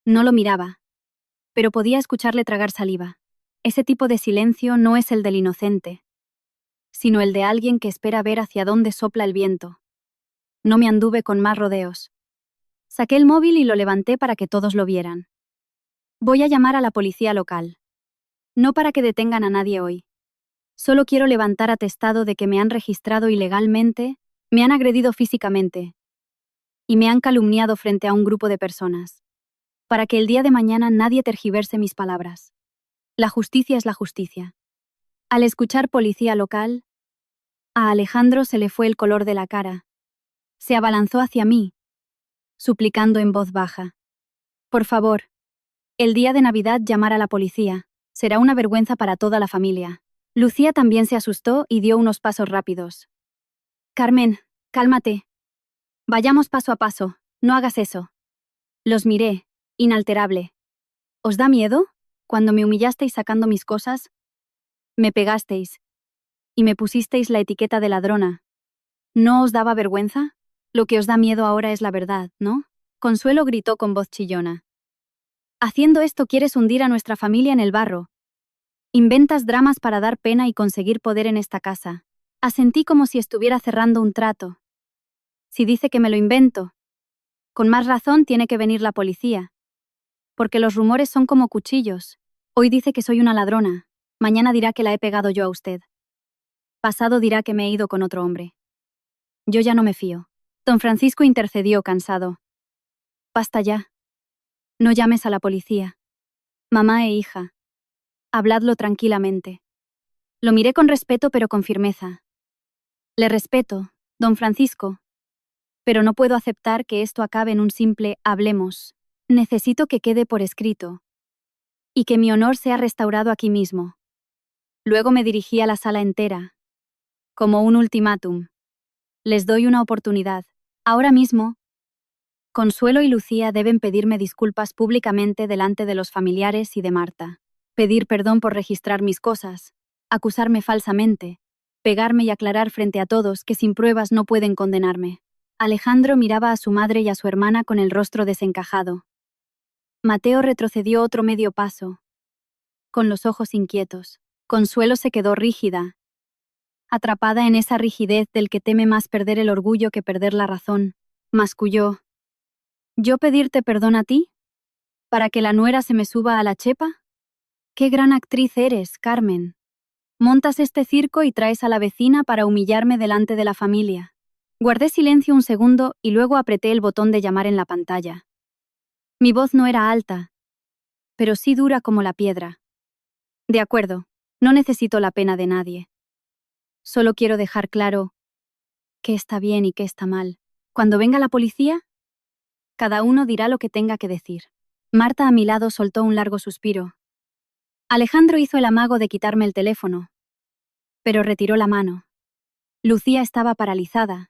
No lo miraba, pero podía escucharle tragar saliva. Ese tipo de silencio no es el del inocente, sino el de alguien que espera ver hacia dónde sopla el viento. No me anduve con más rodeos. Saqué el móvil y lo levanté para que todos lo vieran. Voy a llamar a la policía local. No para que detengan a nadie hoy. Solo quiero levantar atestado de que me han registrado ilegalmente, me han agredido físicamente y me han calumniado frente a un grupo de personas. Para que el día de mañana nadie tergiverse mis palabras. La justicia es la justicia. Al escuchar policía local, a Alejandro se le fue el color de la cara. Se abalanzó hacia mí, suplicando en voz baja. Por favor, el día de Navidad llamar a la policía. Será una vergüenza para toda la familia. Lucía también se asustó y dio unos pasos rápidos. Carmen, cálmate. Vayamos paso a paso, no hagas eso. Los miré, inalterable. ¿Os da miedo? Cuando me humillasteis sacando mis cosas, me pegasteis. y me pusisteis la etiqueta de ladrona. ¿No os daba vergüenza? Lo que os da miedo ahora es la verdad, ¿no? Consuelo gritó con voz chillona. Haciendo esto quieres hundir a nuestra familia en el barro. Inventas dramas para dar pena y conseguir poder en esta casa. Asentí como si estuviera cerrando un trato. Si dice que me lo invento, con más razón tiene que venir la policía. Porque los rumores son como cuchillos. Hoy dice que soy una ladrona. Mañana dirá que la he pegado yo a usted. Pasado dirá que me he ido con otro hombre. Yo ya no me fío. Don Francisco intercedió cansado. Basta ya. No llames a la policía. Mamá e hija. Habladlo tranquilamente. Lo miré con respeto pero con firmeza. Le respeto, don Francisco. Pero no puedo aceptar que esto acabe en un simple hablemos. Necesito que quede por escrito. Y que mi honor sea restaurado aquí mismo. Luego me dirigí a la sala entera. Como un ultimátum. Les doy una oportunidad. Ahora mismo. Consuelo y Lucía deben pedirme disculpas públicamente delante de los familiares y de Marta. Pedir perdón por registrar mis cosas. Acusarme falsamente. Pegarme y aclarar frente a todos que sin pruebas no pueden condenarme. Alejandro miraba a su madre y a su hermana con el rostro desencajado. Mateo retrocedió otro medio paso, con los ojos inquietos. Consuelo se quedó rígida, atrapada en esa rigidez del que teme más perder el orgullo que perder la razón. Masculló. ¿Yo pedirte perdón a ti? ¿Para que la nuera se me suba a la chepa? ¡Qué gran actriz eres, Carmen! Montas este circo y traes a la vecina para humillarme delante de la familia. Guardé silencio un segundo y luego apreté el botón de llamar en la pantalla. Mi voz no era alta, pero sí dura como la piedra. De acuerdo, no necesito la pena de nadie. Solo quiero dejar claro qué está bien y qué está mal. Cuando venga la policía, cada uno dirá lo que tenga que decir. Marta a mi lado soltó un largo suspiro. Alejandro hizo el amago de quitarme el teléfono, pero retiró la mano. Lucía estaba paralizada,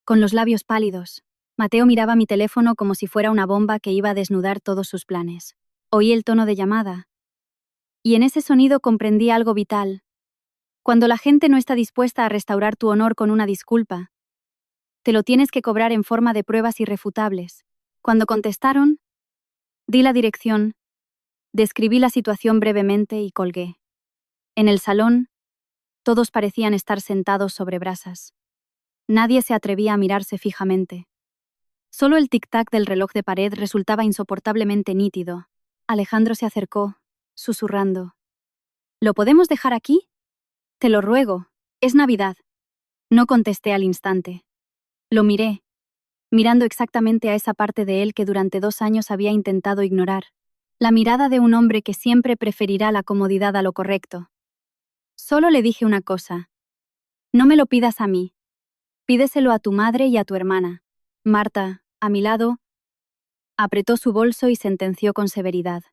con los labios pálidos. Mateo miraba mi teléfono como si fuera una bomba que iba a desnudar todos sus planes. Oí el tono de llamada, y en ese sonido comprendí algo vital. Cuando la gente no está dispuesta a restaurar tu honor con una disculpa, te lo tienes que cobrar en forma de pruebas irrefutables. Cuando contestaron, di la dirección, describí la situación brevemente y colgué. En el salón, todos parecían estar sentados sobre brasas. Nadie se atrevía a mirarse fijamente. Solo el tic-tac del reloj de pared resultaba insoportablemente nítido. Alejandro se acercó, susurrando. ¿Lo podemos dejar aquí? Te lo ruego, es Navidad. No contesté al instante. Lo miré, mirando exactamente a esa parte de él que durante 2 años había intentado ignorar. La mirada de un hombre que siempre preferirá la comodidad a lo correcto. Solo le dije una cosa. No me lo pidas a mí. Pídeselo a tu madre y a tu hermana. Marta, a mi lado, apretó su bolso y sentenció con severidad.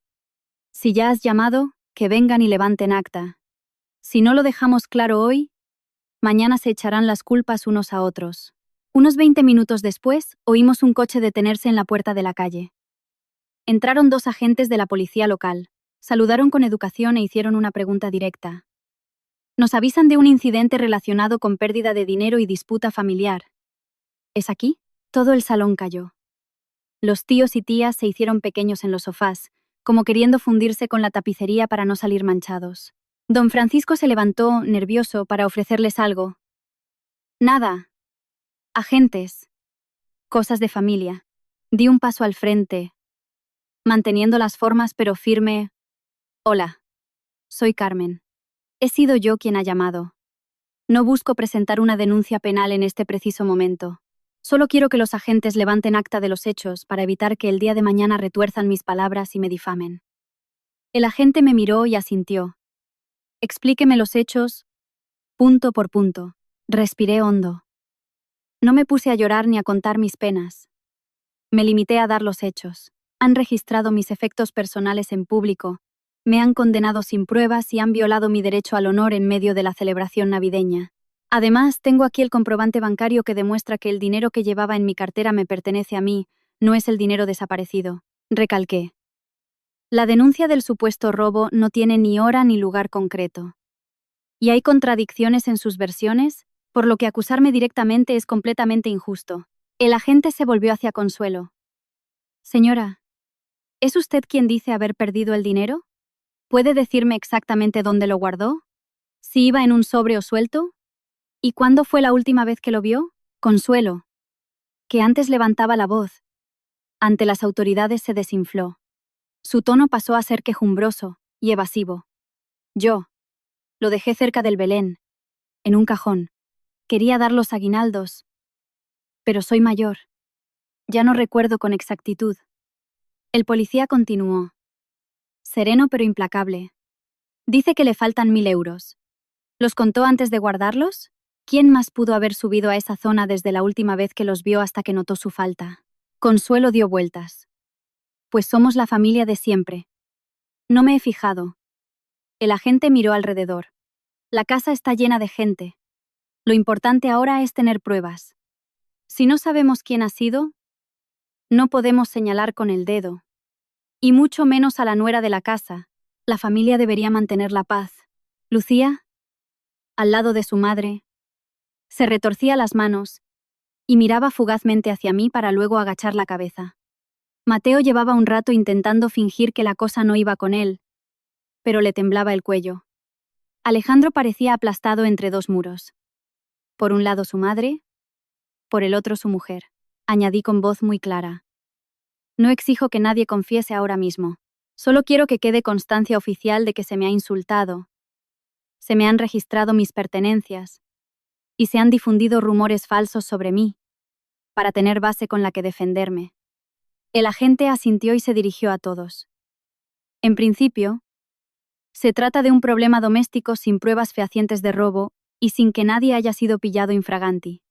Si ya has llamado, que vengan y levanten acta. Si no lo dejamos claro hoy, mañana se echarán las culpas unos a otros. Unos 20 minutos después, oímos un coche detenerse en la puerta de la calle. Entraron 2 agentes de la policía local. Saludaron con educación e hicieron una pregunta directa. Nos avisan de un incidente relacionado con pérdida de dinero y disputa familiar. ¿Es aquí? Todo el salón cayó. Los tíos y tías se hicieron pequeños en los sofás, como queriendo fundirse con la tapicería para no salir manchados. Don Francisco se levantó, nervioso, para ofrecerles algo. Nada. Agentes. Cosas de familia. Di un paso al frente, manteniendo las formas pero firme. Hola. Soy Carmen. He sido yo quien ha llamado. No busco presentar una denuncia penal en este preciso momento. Solo quiero que los agentes levanten acta de los hechos para evitar que el día de mañana retuerzan mis palabras y me difamen. El agente me miró y asintió. Explíqueme los hechos, punto por punto. Respiré hondo. No me puse a llorar ni a contar mis penas. Me limité a dar los hechos. Han registrado mis efectos personales en público, me han condenado sin pruebas y han violado mi derecho al honor en medio de la celebración navideña. Además, tengo aquí el comprobante bancario que demuestra que el dinero que llevaba en mi cartera me pertenece a mí, no es el dinero desaparecido. Recalqué. La denuncia del supuesto robo no tiene ni hora ni lugar concreto. y hay contradicciones en sus versiones, por lo que acusarme directamente es completamente injusto. El agente se volvió hacia Consuelo. Señora, ¿es usted quien dice haber perdido el dinero? ¿Puede decirme exactamente dónde lo guardó? ¿Si iba en un sobre o suelto? ¿Y cuándo fue la última vez que lo vio? Consuelo, que antes levantaba la voz, ante las autoridades se desinfló. Su tono pasó a ser quejumbroso y evasivo. Yo lo dejé cerca del Belén, en un cajón. Quería dar los aguinaldos, pero soy mayor. Ya no recuerdo con exactitud. El policía continuó, sereno pero implacable. Dice que le faltan 1000 euros. ¿Los contó antes de guardarlos? ¿Quién más pudo haber subido a esa zona desde la última vez que los vio hasta que notó su falta? Consuelo dio vueltas. Pues somos la familia de siempre. No me he fijado. El agente miró alrededor. La casa está llena de gente. Lo importante ahora es tener pruebas. Si no sabemos quién ha sido, no podemos señalar con el dedo. Y mucho menos a la nuera de la casa. La familia debería mantener la paz. Lucía, al lado de su madre, se retorcía las manos y miraba fugazmente hacia mí para luego agachar la cabeza. Mateo llevaba un rato intentando fingir que la cosa no iba con él, pero le temblaba el cuello. Alejandro parecía aplastado entre dos muros. Por un lado su madre, por el otro su mujer. Añadí con voz muy clara. No exijo que nadie confiese ahora mismo. Solo quiero que quede constancia oficial de que se me ha insultado. Se me han registrado mis pertenencias y se han difundido rumores falsos sobre mí, para tener base con la que defenderme. El agente asintió y se dirigió a todos. En principio, se trata de un problema doméstico sin pruebas fehacientes de robo y sin que nadie haya sido pillado infraganti.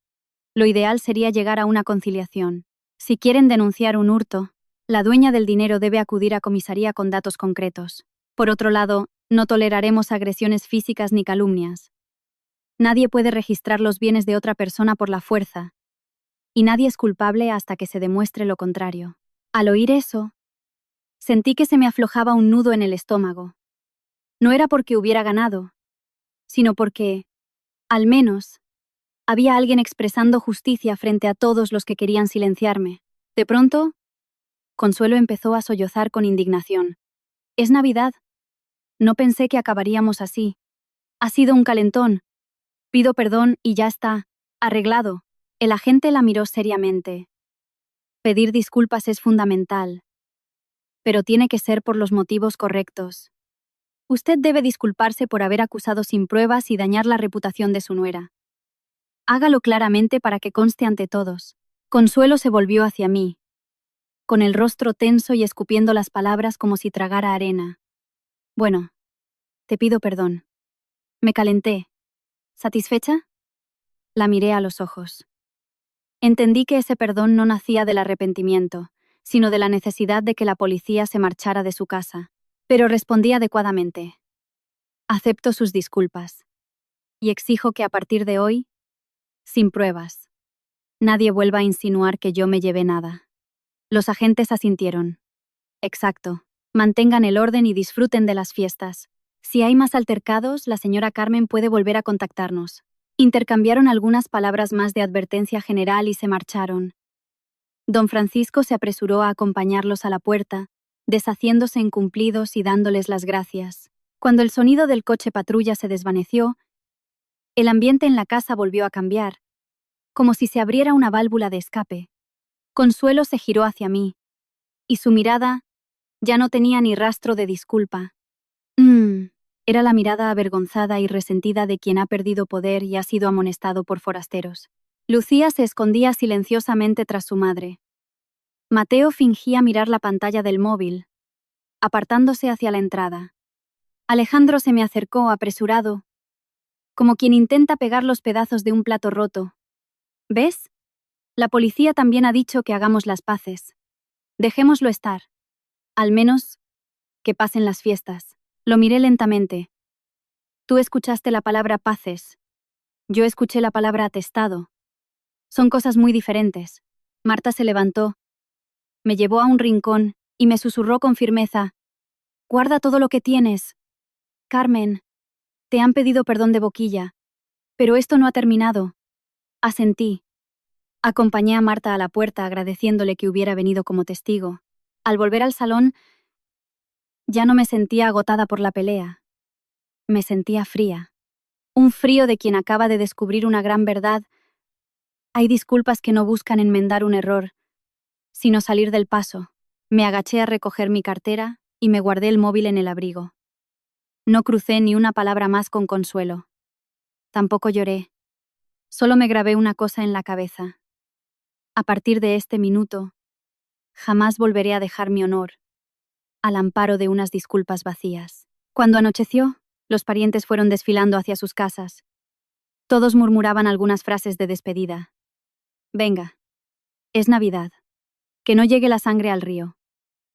Lo ideal sería llegar a una conciliación. Si quieren denunciar un hurto, la dueña del dinero debe acudir a comisaría con datos concretos. Por otro lado, no toleraremos agresiones físicas ni calumnias. Nadie puede registrar los bienes de otra persona por la fuerza, y nadie es culpable hasta que se demuestre lo contrario. Al oír eso, sentí que se me aflojaba un nudo en el estómago. No era porque hubiera ganado, sino porque, al menos, había alguien expresando justicia frente a todos los que querían silenciarme. De pronto, Consuelo empezó a sollozar con indignación. Es Navidad. No pensé que acabaríamos así. Ha sido un calentón. Pido perdón y ya está. Arreglado. El agente la miró seriamente. Pedir disculpas es fundamental, pero tiene que ser por los motivos correctos. Usted debe disculparse por haber acusado sin pruebas y dañar la reputación de su nuera. Hágalo claramente para que conste ante todos. Consuelo se volvió hacia mí, con el rostro tenso y escupiendo las palabras como si tragara arena. Bueno, te pido perdón. Me calenté. ¿Satisfecha? La miré a los ojos. Entendí que ese perdón no nacía del arrepentimiento, sino de la necesidad de que la policía se marchara de su casa. Pero respondí adecuadamente. Acepto sus disculpas. Y exijo que a partir de hoy, sin pruebas, nadie vuelva a insinuar que yo me llevé nada. Los agentes asintieron. Exacto. Mantengan el orden y disfruten de las fiestas. Si hay más altercados, la señora Carmen puede volver a contactarnos. Intercambiaron algunas palabras más de advertencia general y se marcharon. Don Francisco se apresuró a acompañarlos a la puerta, deshaciéndose en cumplidos y dándoles las gracias. Cuando el sonido del coche patrulla se desvaneció, el ambiente en la casa volvió a cambiar, como si se abriera una válvula de escape. Consuelo se giró hacia mí, y su mirada ya no tenía ni rastro de disculpa. Era la mirada avergonzada y resentida de quien ha perdido poder y ha sido amonestado por forasteros. Lucía se escondía silenciosamente tras su madre. Mateo fingía mirar la pantalla del móvil, apartándose hacia la entrada. Alejandro se me acercó apresurado, como quien intenta pegar los pedazos de un plato roto. ¿Ves? La policía también ha dicho que hagamos las paces. Dejémoslo estar. Al menos, que pasen las fiestas. Lo miré lentamente. Tú escuchaste la palabra paces. Yo escuché la palabra atestado. Son cosas muy diferentes. Marta se levantó, me llevó a un rincón y me susurró con firmeza. Guarda todo lo que tienes. Carmen. Te han pedido perdón de boquilla. Pero esto no ha terminado. Asentí. Acompañé a Marta a la puerta agradeciéndole que hubiera venido como testigo. Al volver al salón, ya no me sentía agotada por la pelea. Me sentía fría. Un frío de quien acaba de descubrir una gran verdad. Hay disculpas que no buscan enmendar un error, sino salir del paso. Me agaché a recoger mi cartera y me guardé el móvil en el abrigo. No crucé ni una palabra más con Consuelo. Tampoco lloré. Solo me grabé una cosa en la cabeza. A partir de este minuto, jamás volveré a dejar mi honor al amparo de unas disculpas vacías. Cuando anocheció, los parientes fueron desfilando hacia sus casas. Todos murmuraban algunas frases de despedida. Venga, es Navidad. Que no llegue la sangre al río.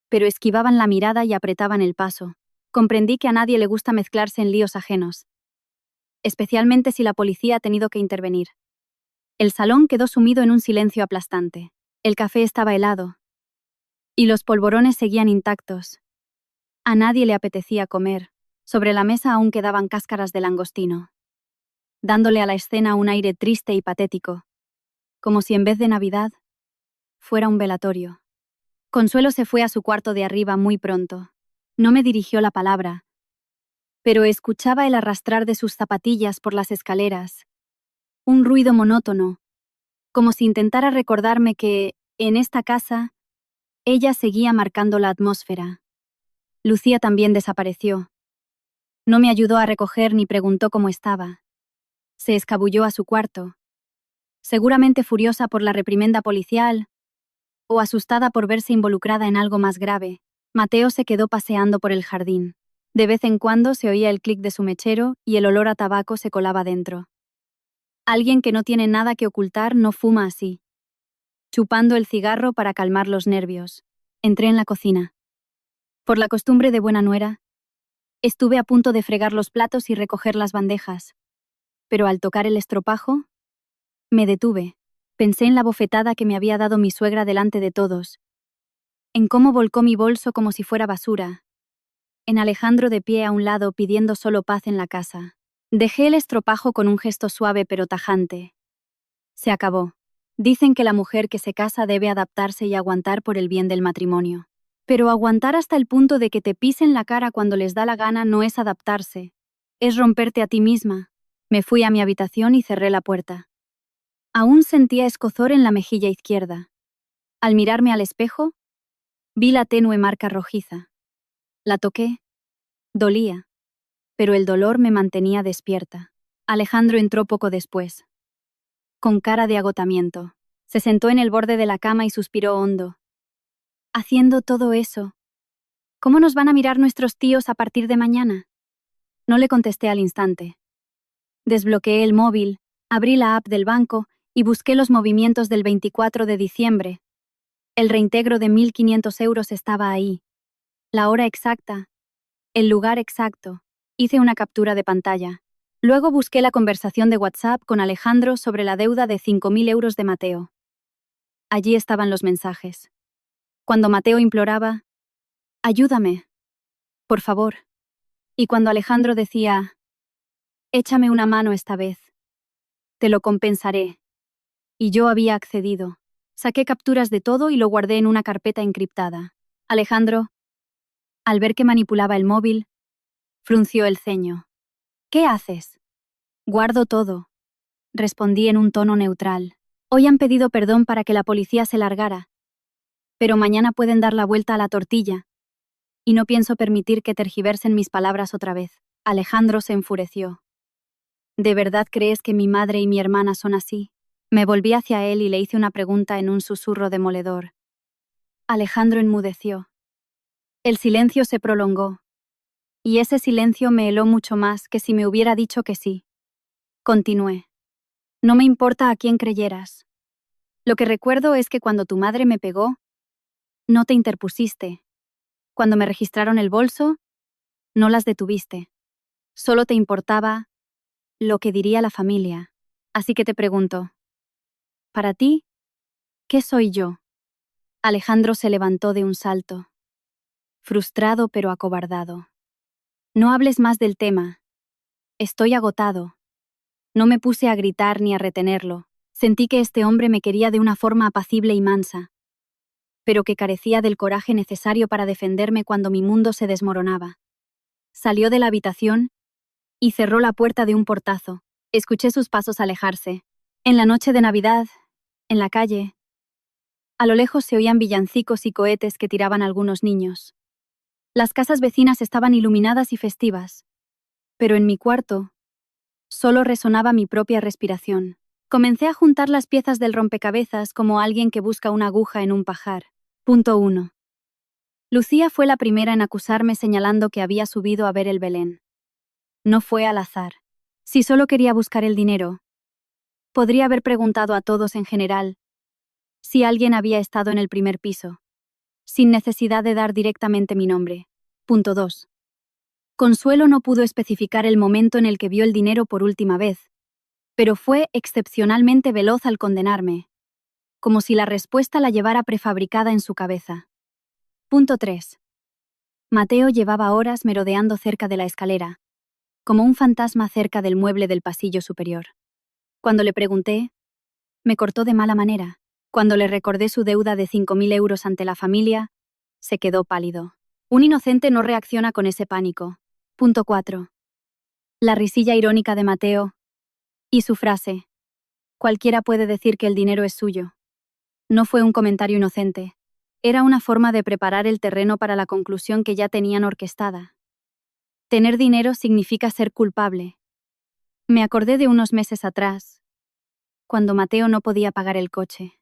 Pero esquivaban la mirada y apretaban el paso. Comprendí que a nadie le gusta mezclarse en líos ajenos, especialmente si la policía ha tenido que intervenir. El salón quedó sumido en un silencio aplastante. El café estaba helado, y los polvorones seguían intactos. A nadie le apetecía comer. Sobre la mesa aún quedaban cáscaras de langostino, dándole a la escena un aire triste y patético, como si en vez de Navidad fuera un velatorio. Consuelo se fue a su cuarto de arriba muy pronto. No me dirigió la palabra, pero escuchaba el arrastrar de sus zapatillas por las escaleras, un ruido monótono, como si intentara recordarme que, en esta casa, ella seguía marcando la atmósfera. Lucía también desapareció. No me ayudó a recoger ni preguntó cómo estaba. Se escabulló a su cuarto, seguramente furiosa por la reprimenda policial o asustada por verse involucrada en algo más grave. Mateo se quedó paseando por el jardín. De vez en cuando se oía el clic de su mechero y el olor a tabaco se colaba dentro. Alguien que no tiene nada que ocultar no fuma así. Chupando el cigarro para calmar los nervios. Entré en la cocina. Por la costumbre de buena nuera, estuve a punto de fregar los platos y recoger las bandejas. Pero al tocar el estropajo, me detuve. Pensé en la bofetada que me había dado mi suegra delante de todos, en cómo volcó mi bolso como si fuera basura, en Alejandro de pie a un lado pidiendo solo paz en la casa. Dejé el estropajo con un gesto suave pero tajante. Se acabó. Dicen que la mujer que se casa debe adaptarse y aguantar por el bien del matrimonio. Pero aguantar hasta el punto de que te pisen la cara cuando les da la gana no es adaptarse, es romperte a ti misma. Me fui a mi habitación y cerré la puerta. Aún sentía escozor en la mejilla izquierda. Al mirarme al espejo, vi la tenue marca rojiza. La toqué. Dolía, pero el dolor me mantenía despierta. Alejandro entró poco después, con cara de agotamiento. Se sentó en el borde de la cama y suspiró hondo. Haciendo todo eso, ¿cómo nos van a mirar nuestros tíos a partir de mañana? No le contesté al instante. Desbloqueé el móvil, abrí la app del banco y busqué los movimientos del 24 de diciembre. El reintegro de 1.500 euros estaba ahí. La hora exacta. El lugar exacto. Hice una captura de pantalla. Luego busqué la conversación de WhatsApp con Alejandro sobre la deuda de 5.000 euros de Mateo. Allí estaban los mensajes. Cuando Mateo imploraba, «Ayúdame, por favor». Y cuando Alejandro decía, «Échame una mano esta vez. Te lo compensaré». Y yo había accedido. Saqué capturas de todo y lo guardé en una carpeta encriptada. Alejandro, al ver que manipulaba el móvil, frunció el ceño. «¿Qué haces?» «Guardo todo», respondí en un tono neutral. «Hoy han pedido perdón para que la policía se largara, pero mañana pueden dar la vuelta a la tortilla, y no pienso permitir que tergiversen mis palabras otra vez». Alejandro se enfureció. «¿De verdad crees que mi madre y mi hermana son así?» Me volví hacia él y le hice una pregunta en un susurro demoledor. Alejandro enmudeció. El silencio se prolongó, y ese silencio me heló mucho más que si me hubiera dicho que sí. Continué. «No me importa a quién creyeras. Lo que recuerdo es que cuando tu madre me pegó, no te interpusiste. Cuando me registraron el bolso, no las detuviste. Solo te importaba lo que diría la familia. Así que te pregunto, ¿para ti, qué soy yo?» Alejandro se levantó de un salto, frustrado pero acobardado. «No hables más del tema. Estoy agotado. No me puse a gritar ni a retenerlo. Sentí que este hombre me quería de una forma apacible y mansa, pero que carecía del coraje necesario para defenderme cuando mi mundo se desmoronaba. Salió de la habitación y cerró la puerta de un portazo. Escuché sus pasos alejarse. En la noche de Navidad, en la calle, a lo lejos se oían villancicos y cohetes que tiraban algunos niños. Las casas vecinas estaban iluminadas y festivas, pero en mi cuarto solo resonaba mi propia respiración. Comencé a juntar las piezas del rompecabezas como alguien que busca una aguja en un pajar. Punto 1. Lucía fue la primera en acusarme señalando que había subido a ver el Belén. No fue al azar. Si solo quería buscar el dinero, podría haber preguntado a todos en general si alguien había estado en el primer piso, sin necesidad de dar directamente mi nombre. Punto 2. Consuelo no pudo especificar el momento en el que vio el dinero por última vez, pero fue excepcionalmente veloz al condenarme, como si la respuesta la llevara prefabricada en su cabeza. Punto 3. Mateo llevaba horas merodeando cerca de la escalera, como un fantasma cerca del mueble del pasillo superior. Cuando le pregunté, me cortó de mala manera. Cuando le recordé su deuda de 5.000 euros ante la familia, se quedó pálido. Un inocente no reacciona con ese pánico. Punto 4. La risilla irónica de Mateo y su frase: cualquiera puede decir que el dinero es suyo. No fue un comentario inocente. Era una forma de preparar el terreno para la conclusión que ya tenían orquestada. Tener dinero significa ser culpable. Me acordé de unos meses atrás, cuando Mateo no podía pagar el coche.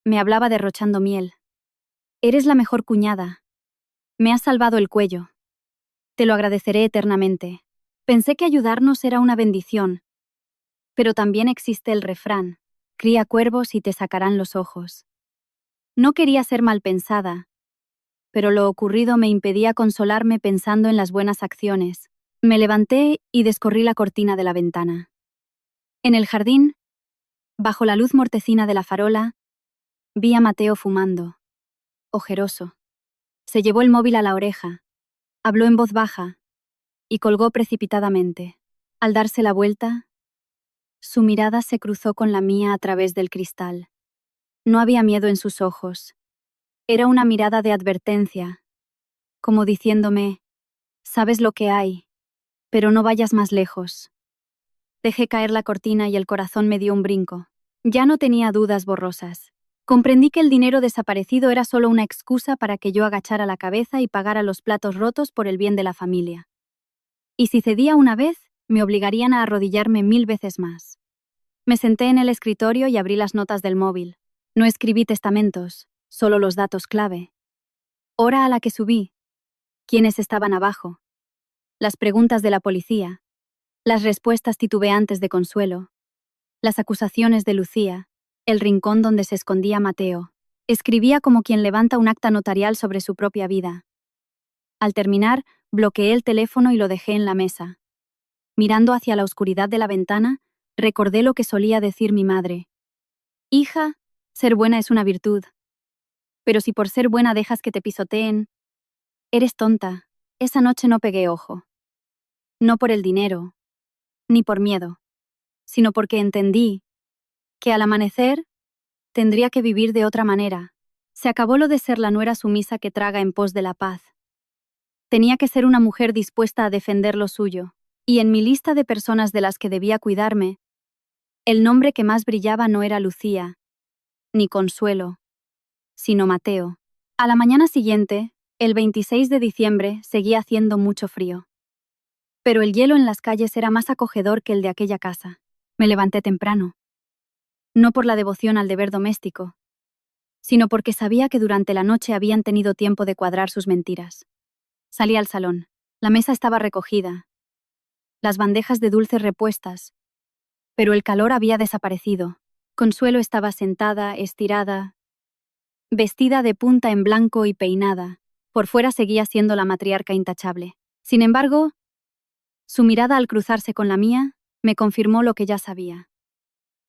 Me hablaba derrochando miel. Eres la mejor cuñada. Me has salvado el cuello. Te lo agradeceré eternamente. Pensé que ayudarnos era una bendición, pero también existe el refrán: cría cuervos y te sacarán los ojos. No quería ser mal pensada, pero lo ocurrido me impedía consolarme pensando en las buenas acciones. Me levanté y descorrí la cortina de la ventana. En el jardín, bajo la luz mortecina de la farola, vi a Mateo fumando, ojeroso. Se llevó el móvil a la oreja, habló en voz baja y colgó precipitadamente. Al darse la vuelta, su mirada se cruzó con la mía a través del cristal. No había miedo en sus ojos. Era una mirada de advertencia, como diciéndome: sabes lo que hay, pero no vayas más lejos. Dejé caer la cortina y el corazón me dio un brinco. Ya no tenía dudas borrosas. Comprendí que el dinero desaparecido era solo una excusa para que yo agachara la cabeza y pagara los platos rotos por el bien de la familia. Y si cedía una vez, me obligarían a arrodillarme 1000 veces más. Me senté en el escritorio y abrí las notas del móvil. No escribí testamentos, solo los datos clave. Hora a la que subí. Quiénes estaban abajo. Las preguntas de la policía. Las respuestas titubeantes de Consuelo. Las acusaciones de Lucía. El rincón donde se escondía Mateo. Escribía como quien levanta un acta notarial sobre su propia vida. Al terminar, bloqueé el teléfono y lo dejé en la mesa. Mirando hacia la oscuridad de la ventana, recordé lo que solía decir mi madre. Hija, ser buena es una virtud. Pero si por ser buena dejas que te pisoteen, eres tonta. Esa noche no pegué ojo. No por el dinero, ni por miedo, sino porque entendí que al amanecer tendría que vivir de otra manera. Se acabó lo de ser la nuera sumisa que traga en pos de la paz. Tenía que ser una mujer dispuesta a defender lo suyo, y en mi lista de personas de las que debía cuidarme, el nombre que más brillaba no era Lucía, ni Consuelo, sino Mateo. A la mañana siguiente, el 26 de diciembre, seguía haciendo mucho frío. Pero el hielo en las calles era más acogedor que el de aquella casa. Me levanté temprano. No por la devoción al deber doméstico, sino porque sabía que durante la noche habían tenido tiempo de cuadrar sus mentiras. Salí al salón. La mesa estaba recogida, las bandejas de dulces repuestas, pero el calor había desaparecido. Consuelo estaba sentada, estirada, vestida de punta en blanco y peinada. Por fuera seguía siendo la matriarca intachable. Sin embargo, su mirada al cruzarse con la mía me confirmó lo que ya sabía.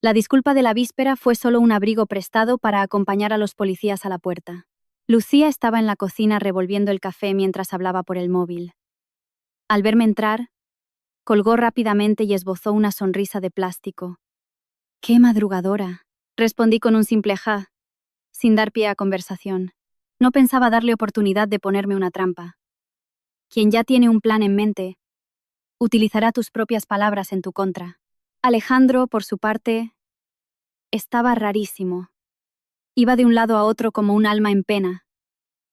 La disculpa de la víspera fue solo un abrigo prestado para acompañar a los policías a la puerta. Lucía estaba en la cocina revolviendo el café mientras hablaba por el móvil. Al verme entrar, Colgó rápidamente y esbozó una sonrisa de plástico. ¡Qué madrugadora!, respondí con un simple ja, sin dar pie a conversación. No pensaba darle oportunidad de ponerme una trampa. Quien ya tiene un plan en mente, utilizará tus propias palabras en tu contra. Alejandro, por su parte, estaba rarísimo. Iba de un lado a otro como un alma en pena,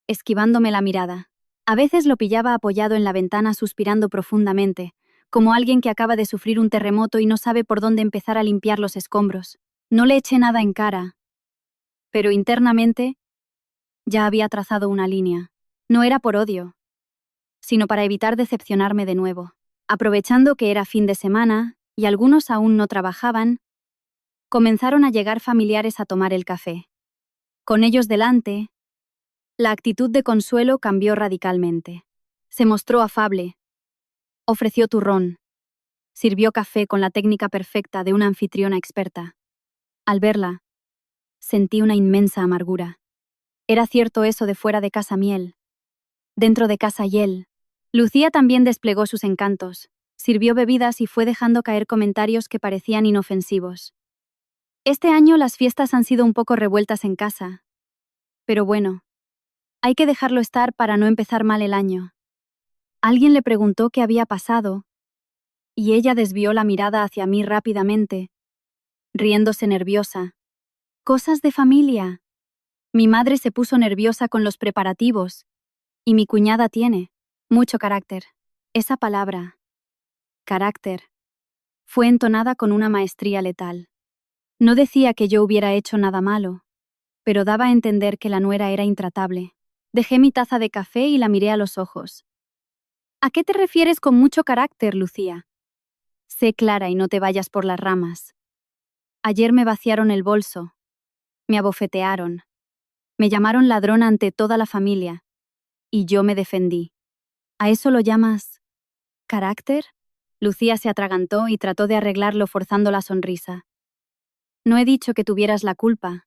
esquivándome la mirada. A veces lo pillaba apoyado en la ventana suspirando profundamente, como alguien que acaba de sufrir un terremoto y no sabe por dónde empezar a limpiar los escombros. No le eché nada en cara, pero internamente ya había trazado una línea. No era por odio, sino para evitar decepcionarme de nuevo. Aprovechando que era fin de semana y algunos aún no trabajaban, comenzaron a llegar familiares a tomar el café. Con ellos delante, la actitud de Consuelo cambió radicalmente. Se mostró afable, ofreció turrón, sirvió café con la técnica perfecta de una anfitriona experta. Al verla, sentí una inmensa amargura. Era cierto eso de fuera de casa miel, dentro de casa hiel. Lucía también desplegó sus encantos, sirvió bebidas y fue dejando caer comentarios que parecían inofensivos. Este año las fiestas han sido un poco revueltas en casa, pero bueno, hay que dejarlo estar para no empezar mal el año. Alguien le preguntó qué había pasado, y ella desvió la mirada hacia mí rápidamente, riéndose nerviosa. Cosas de familia. Mi madre se puso nerviosa con los preparativos, y mi cuñada tiene mucho carácter. Esa palabra, carácter, fue entonada con una maestría letal. No decía que yo hubiera hecho nada malo, pero daba a entender que la nuera era intratable. Dejé mi taza de café y la miré a los ojos. ¿A qué te refieres con mucho carácter, Lucía? Sé clara y no te vayas por las ramas. Ayer me vaciaron el bolso, me abofetearon, me llamaron ladrona ante toda la familia, y yo me defendí. ¿A eso lo llamas carácter? Lucía se atragantó y trató de arreglarlo forzando la sonrisa. No he dicho que tuvieras la culpa,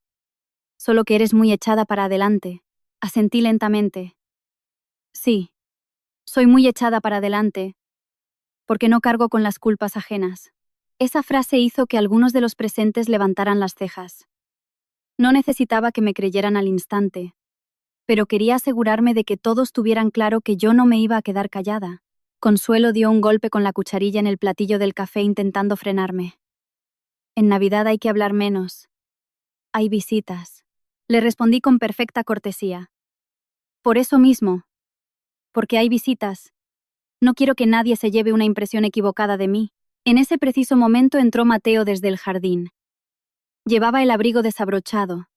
solo que eres muy echada para adelante. Asentí lentamente. Sí, soy muy echada para adelante, porque no cargo con las culpas ajenas. Esa frase hizo que algunos de los presentes levantaran las cejas. No necesitaba que me creyeran al instante, pero quería asegurarme de que todos tuvieran claro que yo no me iba a quedar callada. Consuelo dio un golpe con la cucharilla en el platillo del café intentando frenarme. En Navidad hay que hablar menos. Hay visitas. Le respondí con perfecta cortesía. Por eso mismo, porque hay visitas, no quiero que nadie se lleve una impresión equivocada de mí. En ese preciso momento entró Mateo desde el jardín. Llevaba el abrigo desabrochado,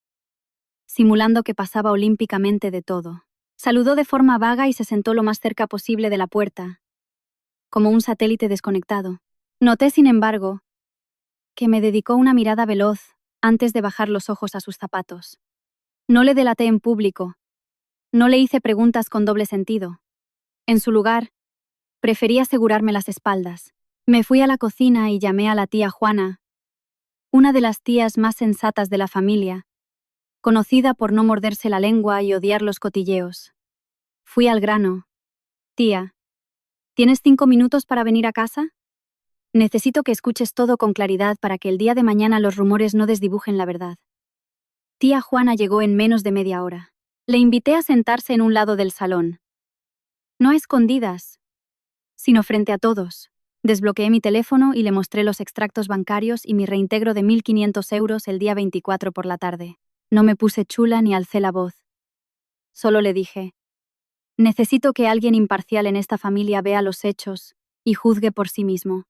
simulando que pasaba olímpicamente de todo. Saludó de forma vaga y se sentó lo más cerca posible de la puerta, como un satélite desconectado. Noté, sin embargo, que me dedicó una mirada veloz antes de bajar los ojos a sus zapatos. No le delaté en público, no le hice preguntas con doble sentido. En su lugar, preferí asegurarme las espaldas. Me fui a la cocina y llamé a la tía Juana, una de las tías más sensatas de la familia, conocida por no morderse la lengua y odiar los cotilleos. Fui al grano. Tía, ¿tienes 5 minutos para venir a casa? Necesito que escuches todo con claridad para que el día de mañana los rumores no desdibujen la verdad. Tía Juana llegó en menos de media hora. Le invité a sentarse en un lado del salón. No a escondidas, sino frente a todos. Desbloqueé mi teléfono y le mostré los extractos bancarios y mi reintegro de 1.500 euros el día 24 por la tarde. No me puse chula ni alcé la voz. Solo le dije: necesito que alguien imparcial en esta familia vea los hechos y juzgue por sí mismo.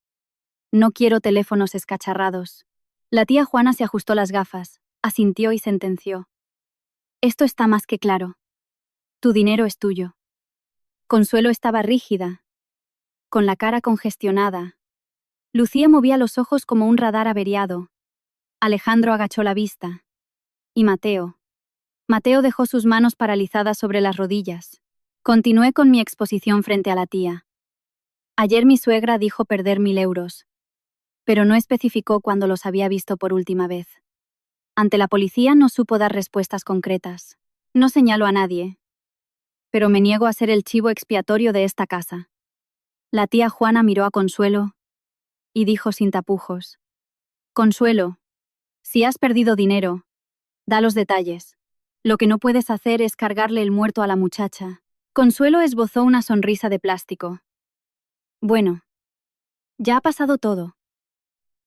No quiero teléfonos escacharrados. La tía Juana se ajustó las gafas, asintió y sentenció: esto está más que claro. Tu dinero es tuyo. Consuelo estaba rígida, con la cara congestionada. Lucía movía los ojos como un radar averiado. Alejandro agachó la vista. Y Mateo dejó sus manos paralizadas sobre las rodillas. Continué con mi exposición frente a la tía. Ayer mi suegra dijo perder 1.000 euros, pero no especificó cuándo los había visto por última vez. Ante la policía no supo dar respuestas concretas. No señalo a nadie, pero me niego a ser el chivo expiatorio de esta casa. La tía Juana miró a Consuelo y dijo sin tapujos: Consuelo, si has perdido dinero, da los detalles. Lo que no puedes hacer es cargarle el muerto a la muchacha. Consuelo esbozó una sonrisa de plástico. Bueno, ya ha pasado todo.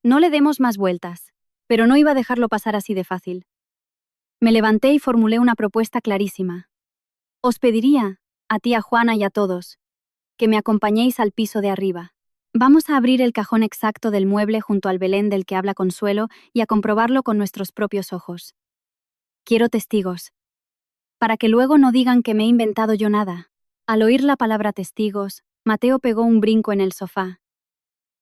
No le demos más vueltas, pero no iba a dejarlo pasar así de fácil. Me levanté y formulé una propuesta clarísima. Os pediría, a tía Juana y a todos, que me acompañéis al piso de arriba. Vamos a abrir el cajón exacto del mueble junto al Belén del que habla Consuelo y a comprobarlo con nuestros propios ojos. Quiero testigos, para que luego no digan que me he inventado yo nada. Al oír la palabra testigos, Mateo pegó un brinco en el sofá.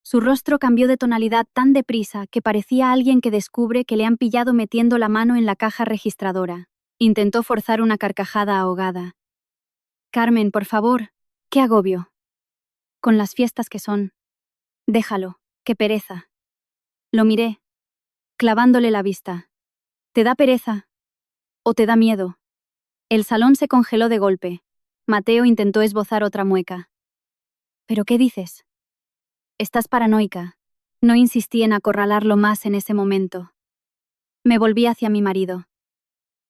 Su rostro cambió de tonalidad tan deprisa que parecía alguien que descubre que le han pillado metiendo la mano en la caja registradora. Intentó forzar una carcajada ahogada. Carmen, por favor, qué agobio. Con las fiestas que son. Déjalo, qué pereza. Lo miré, clavándole la vista. ¿Te da pereza? ¿O te da miedo? El salón se congeló de golpe. Mateo intentó esbozar otra mueca. ¿Pero qué dices? Estás paranoica. No insistí en acorralarlo más en ese momento. Me volví hacia mi marido.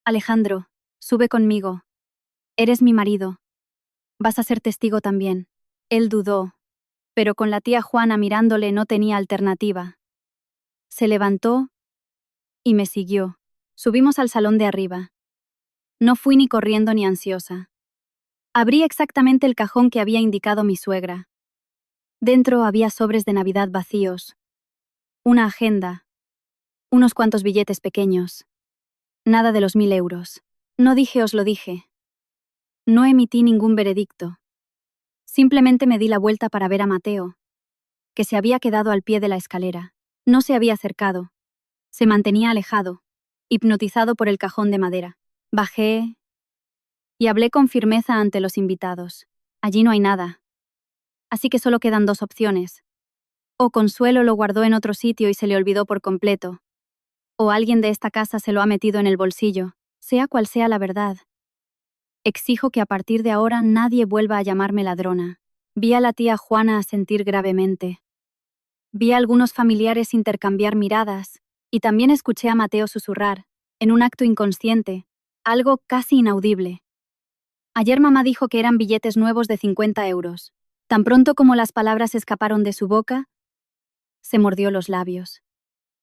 Alejandro, sube conmigo. Eres mi marido. Vas a ser testigo también. Él dudó, pero con la tía Juana mirándole no tenía alternativa. Se levantó y me siguió. Subimos al salón de arriba. No fui ni corriendo ni ansiosa. Abrí exactamente el cajón que había indicado mi suegra. Dentro había sobres de Navidad vacíos, una agenda, unos cuantos billetes pequeños. Nada de los 1000 euros. No dije os lo dije. No emití ningún veredicto. Simplemente me di la vuelta para ver a Mateo, que se había quedado al pie de la escalera. No se había acercado. Se mantenía alejado, hipnotizado por el cajón de madera. Bajé y hablé con firmeza ante los invitados. Allí no hay nada. Así que solo quedan 2 opciones. O Consuelo lo guardó en otro sitio y se le olvidó por completo. O alguien de esta casa se lo ha metido en el bolsillo, sea cual sea la verdad. Exijo que a partir de ahora nadie vuelva a llamarme ladrona. Vi a la tía Juana asentir gravemente. Vi a algunos familiares intercambiar miradas, y también escuché a Mateo susurrar, en un acto inconsciente, algo casi inaudible. Ayer mamá dijo que eran billetes nuevos de 50 euros. Tan pronto como las palabras escaparon de su boca, se mordió los labios.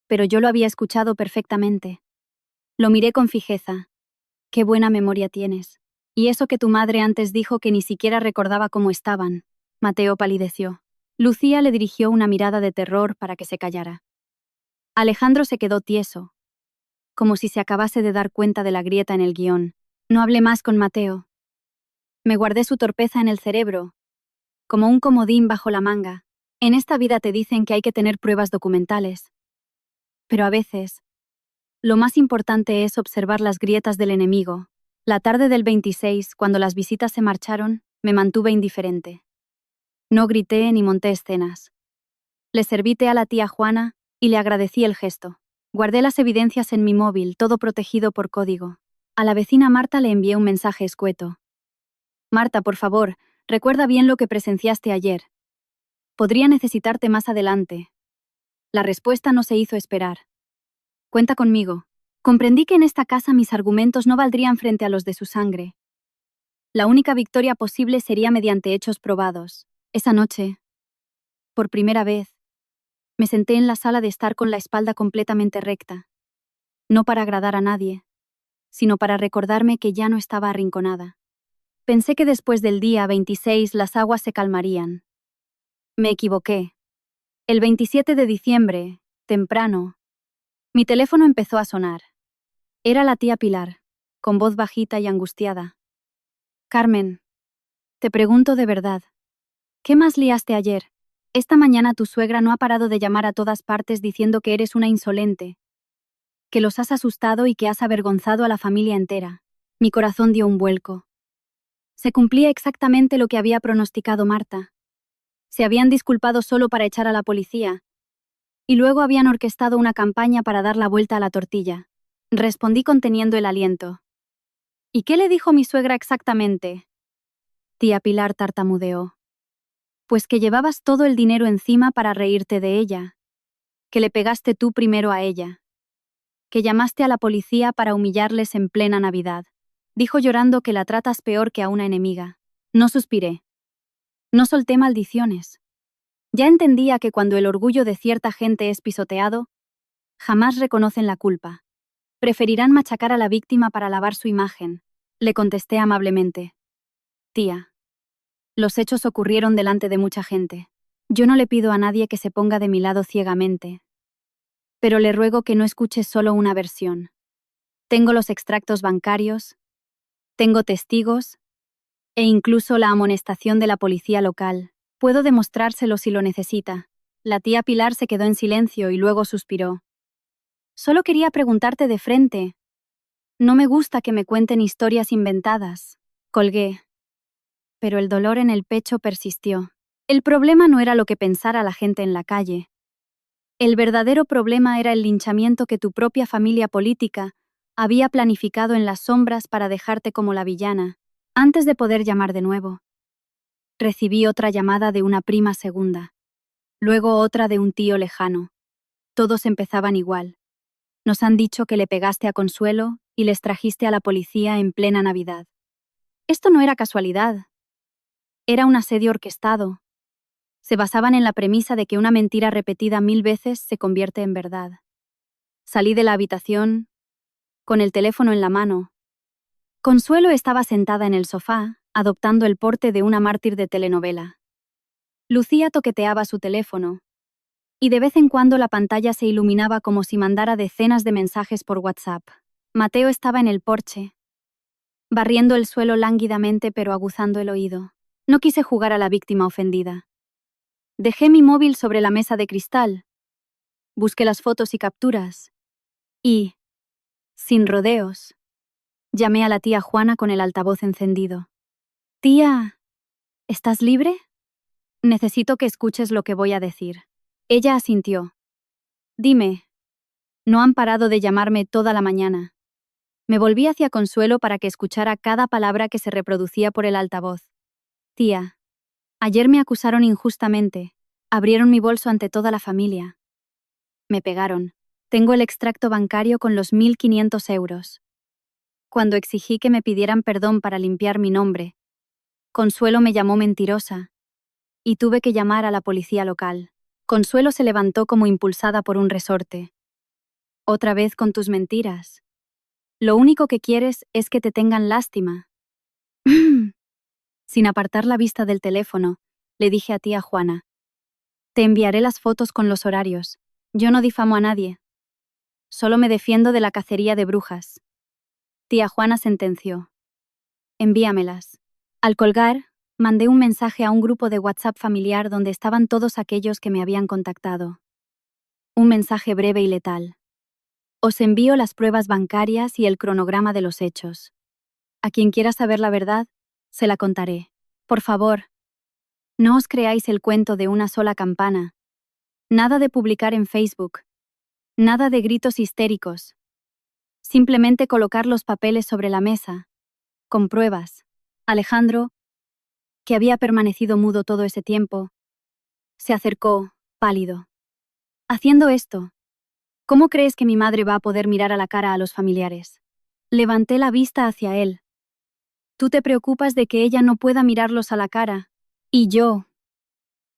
Pero yo lo había escuchado perfectamente. Lo miré con fijeza. Qué buena memoria tienes. Y eso que tu madre antes dijo que ni siquiera recordaba cómo estaban. Mateo palideció. Lucía le dirigió una mirada de terror para que se callara. Alejandro se quedó tieso, como si se acabase de dar cuenta de la grieta en el guión. No hablé más con Mateo. Me guardé su torpeza en el cerebro, como un comodín bajo la manga. En esta vida te dicen que hay que tener pruebas documentales. Pero a veces, lo más importante es observar las grietas del enemigo. La tarde del 26, cuando las visitas se marcharon, me mantuve indiferente. No grité ni monté escenas. Le serví té a la tía Juana y le agradecí el gesto. Guardé las evidencias en mi móvil, todo protegido por código. A la vecina Marta le envié un mensaje escueto. Marta, por favor, recuerda bien lo que presenciaste ayer. Podría necesitarte más adelante. La respuesta no se hizo esperar. Cuenta conmigo. Comprendí que en esta casa mis argumentos no valdrían frente a los de su sangre. La única victoria posible sería mediante hechos probados. Esa noche, por primera vez, me senté en la sala de estar con la espalda completamente recta. No para agradar a nadie, sino para recordarme que ya no estaba arrinconada. Pensé que después del día 26 las aguas se calmarían. Me equivoqué. El 27 de diciembre, temprano, mi teléfono empezó a sonar. Era la tía Pilar, con voz bajita y angustiada. Carmen, te pregunto de verdad, ¿qué más liaste ayer? Esta mañana tu suegra no ha parado de llamar a todas partes diciendo que eres una insolente, que los has asustado y que has avergonzado a la familia entera. Mi corazón dio un vuelco. Se cumplía exactamente lo que había pronosticado Marta. Se habían disculpado solo para echar a la policía, y luego habían orquestado una campaña para dar la vuelta a la tortilla. Respondí conteniendo el aliento. ¿Y qué le dijo mi suegra exactamente? Tía Pilar tartamudeó. Pues que llevabas todo el dinero encima para reírte de ella, que le pegaste tú primero a ella, que llamaste a la policía para humillarles en plena Navidad. Dijo llorando que la tratas peor que a una enemiga. No suspiré. No solté maldiciones. Ya entendía que cuando el orgullo de cierta gente es pisoteado, jamás reconocen la culpa. Preferirán machacar a la víctima para lavar su imagen. Le contesté amablemente. Tía. Los hechos ocurrieron delante de mucha gente. Yo no le pido a nadie que se ponga de mi lado ciegamente, pero le ruego que no escuche solo una versión. Tengo los extractos bancarios, tengo testigos, e incluso la amonestación de la policía local. Puedo demostrárselo si lo necesita. La tía Pilar se quedó en silencio y luego suspiró. Solo quería preguntarte de frente. No me gusta que me cuenten historias inventadas. Colgué. Pero el dolor en el pecho persistió. El problema no era lo que pensara la gente en la calle. El verdadero problema era el linchamiento que tu propia familia política había planificado en las sombras para dejarte como la villana, antes de poder llamar de nuevo. Recibí otra llamada de una prima segunda. Luego otra de un tío lejano. Todos empezaban igual. Nos han dicho que le pegaste a Consuelo y les trajiste a la policía en plena Navidad. Esto no era casualidad. Era un asedio orquestado. Se basaban en la premisa de que una mentira repetida 1000 veces se convierte en verdad. Salí de la habitación, con el teléfono en la mano. Consuelo estaba sentada en el sofá, adoptando el porte de una mártir de telenovela. Lucía toqueteaba su teléfono, y de vez en cuando la pantalla se iluminaba como si mandara decenas de mensajes por WhatsApp. Mateo estaba en el porche, barriendo el suelo lánguidamente pero aguzando el oído. No quise jugar a la víctima ofendida. Dejé mi móvil sobre la mesa de cristal, busqué las fotos y capturas, y, sin rodeos, llamé a la tía Juana con el altavoz encendido. Tía, ¿estás libre? Necesito que escuches lo que voy a decir. Ella asintió. Dime. No han parado de llamarme toda la mañana. Me volví hacia Consuelo para que escuchara cada palabra que se reproducía por el altavoz. Tía, ayer me acusaron injustamente. Abrieron mi bolso ante toda la familia. Me pegaron. Tengo el extracto bancario con los 1500 euros. Cuando exigí que me pidieran perdón para limpiar mi nombre, Consuelo me llamó mentirosa, y tuve que llamar a la policía local. Consuelo se levantó como impulsada por un resorte. Otra vez con tus mentiras. Lo único que quieres es que te tengan lástima. Sin apartar la vista del teléfono, le dije a tía Juana. Te enviaré las fotos con los horarios. Yo no difamo a nadie. Solo me defiendo de la cacería de brujas. Tía Juana sentenció. Envíamelas. Al colgar, mandé un mensaje a un grupo de WhatsApp familiar donde estaban todos aquellos que me habían contactado. Un mensaje breve y letal. Os envío las pruebas bancarias y el cronograma de los hechos. A quien quiera saber la verdad, se la contaré. Por favor, no os creáis el cuento de una sola campana. Nada de publicar en Facebook. Nada de gritos histéricos. Simplemente colocar los papeles sobre la mesa. Con pruebas. Alejandro, que había permanecido mudo todo ese tiempo, se acercó, pálido. Haciendo esto, ¿cómo crees que mi madre va a poder mirar a la cara a los familiares? Levanté la vista hacia él. Tú te preocupas de que ella no pueda mirarlos a la cara. Y yo,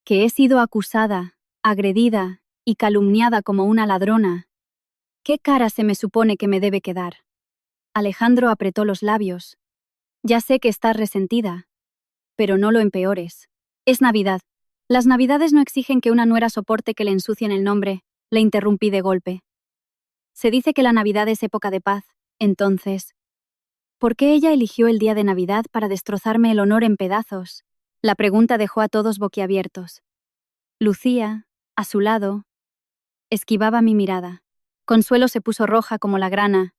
que he sido acusada, agredida y calumniada como una ladrona, ¿qué cara se me supone que me debe quedar? Alejandro apretó los labios. Ya sé que estás resentida, pero no lo empeores. Es Navidad. Las Navidades no exigen que una nuera soporte que le ensucien el nombre, le interrumpí de golpe. Se dice que la Navidad es época de paz, entonces, ¿por qué ella eligió el día de Navidad para destrozarme el honor en pedazos? La pregunta dejó a todos boquiabiertos. Lucía, a su lado, esquivaba mi mirada. Consuelo se puso roja como la grana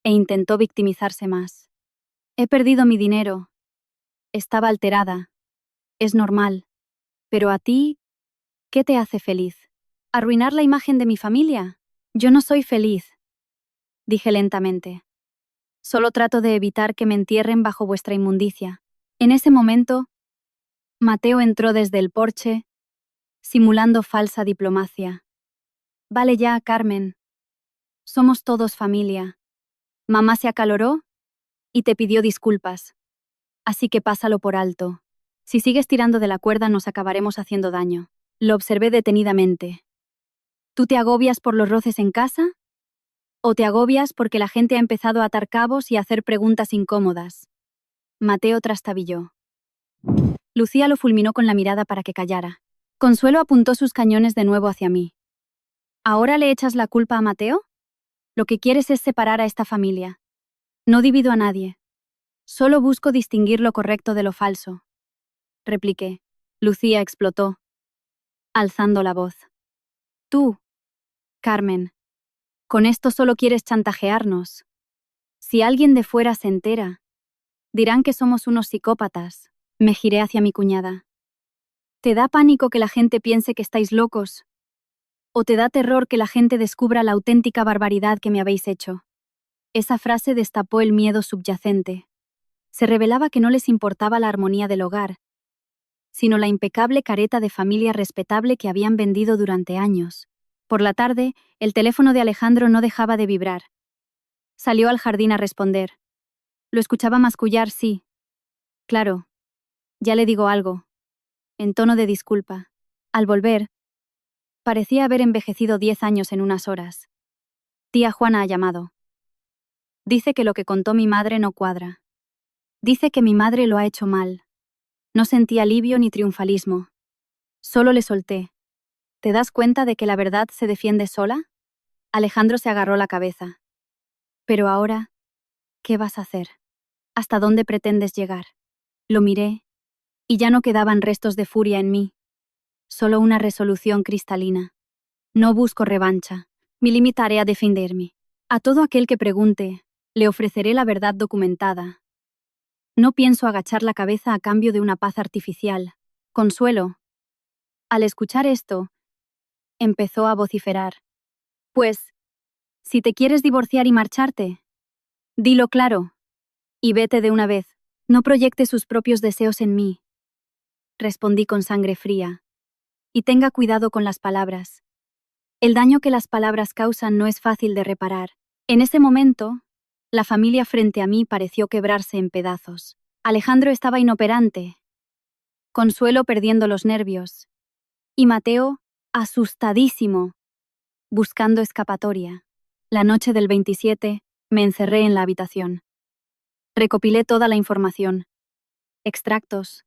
e intentó victimizarse más. He perdido mi dinero. Estaba alterada. Es normal. Pero a ti, ¿qué te hace feliz? ¿Arruinar la imagen de mi familia? Yo no soy feliz, dije lentamente. Solo trato de evitar que me entierren bajo vuestra inmundicia. En ese momento, Mateo entró desde el porche, simulando falsa diplomacia. Vale ya, Carmen. Somos todos familia. Mamá se acaloró y te pidió disculpas. Así que pásalo por alto. Si sigues tirando de la cuerda nos acabaremos haciendo daño. Lo observé detenidamente. ¿Tú te agobias por los roces en casa? ¿O te agobias porque la gente ha empezado a atar cabos y a hacer preguntas incómodas? Mateo trastabilló. Lucía lo fulminó con la mirada para que callara. Consuelo apuntó sus cañones de nuevo hacia mí. ¿Ahora le echas la culpa a Mateo? Lo que quieres es separar a esta familia. No divido a nadie. Solo busco distinguir lo correcto de lo falso. Repliqué. Lucía explotó, alzando la voz. Tú, Carmen, con esto solo quieres chantajearnos. Si alguien de fuera se entera, dirán que somos unos psicópatas. Me giré hacia mi cuñada. ¿Te da pánico que la gente piense que estáis locos? ¿O te da terror que la gente descubra la auténtica barbaridad que me habéis hecho? Esa frase destapó el miedo subyacente. Se revelaba que no les importaba la armonía del hogar, sino la impecable careta de familia respetable que habían vendido durante años. Por la tarde, el teléfono de Alejandro no dejaba de vibrar. Salió al jardín a responder. Lo escuchaba mascullar, sí. Claro. Ya le digo algo. En tono de disculpa. Al volver, parecía haber envejecido 10 años en unas horas. Tía Juana ha llamado. Dice que lo que contó mi madre no cuadra. Dice que mi madre lo ha hecho mal. No sentí alivio ni triunfalismo. Solo le solté. ¿Te das cuenta de que la verdad se defiende sola? Alejandro se agarró la cabeza. Pero ahora, ¿qué vas a hacer? ¿Hasta dónde pretendes llegar? Lo miré, y ya no quedaban restos de furia en mí. Solo una resolución cristalina. No busco revancha. Me limitaré a defenderme. A todo aquel que pregunte, le ofreceré la verdad documentada. No pienso agachar la cabeza a cambio de una paz artificial. Consuelo. Al escuchar esto, empezó a vociferar. Pues, si te quieres divorciar y marcharte, dilo claro. Y vete de una vez. No proyecte sus propios deseos en mí. Respondí con sangre fría. Y tenga cuidado con las palabras. El daño que las palabras causan no es fácil de reparar. En ese momento, la familia frente a mí pareció quebrarse en pedazos. Alejandro estaba inoperante, Consuelo perdiendo los nervios, y Mateo, asustadísimo, buscando escapatoria. La noche del 27, me encerré en la habitación. Recopilé toda la información. Extractos,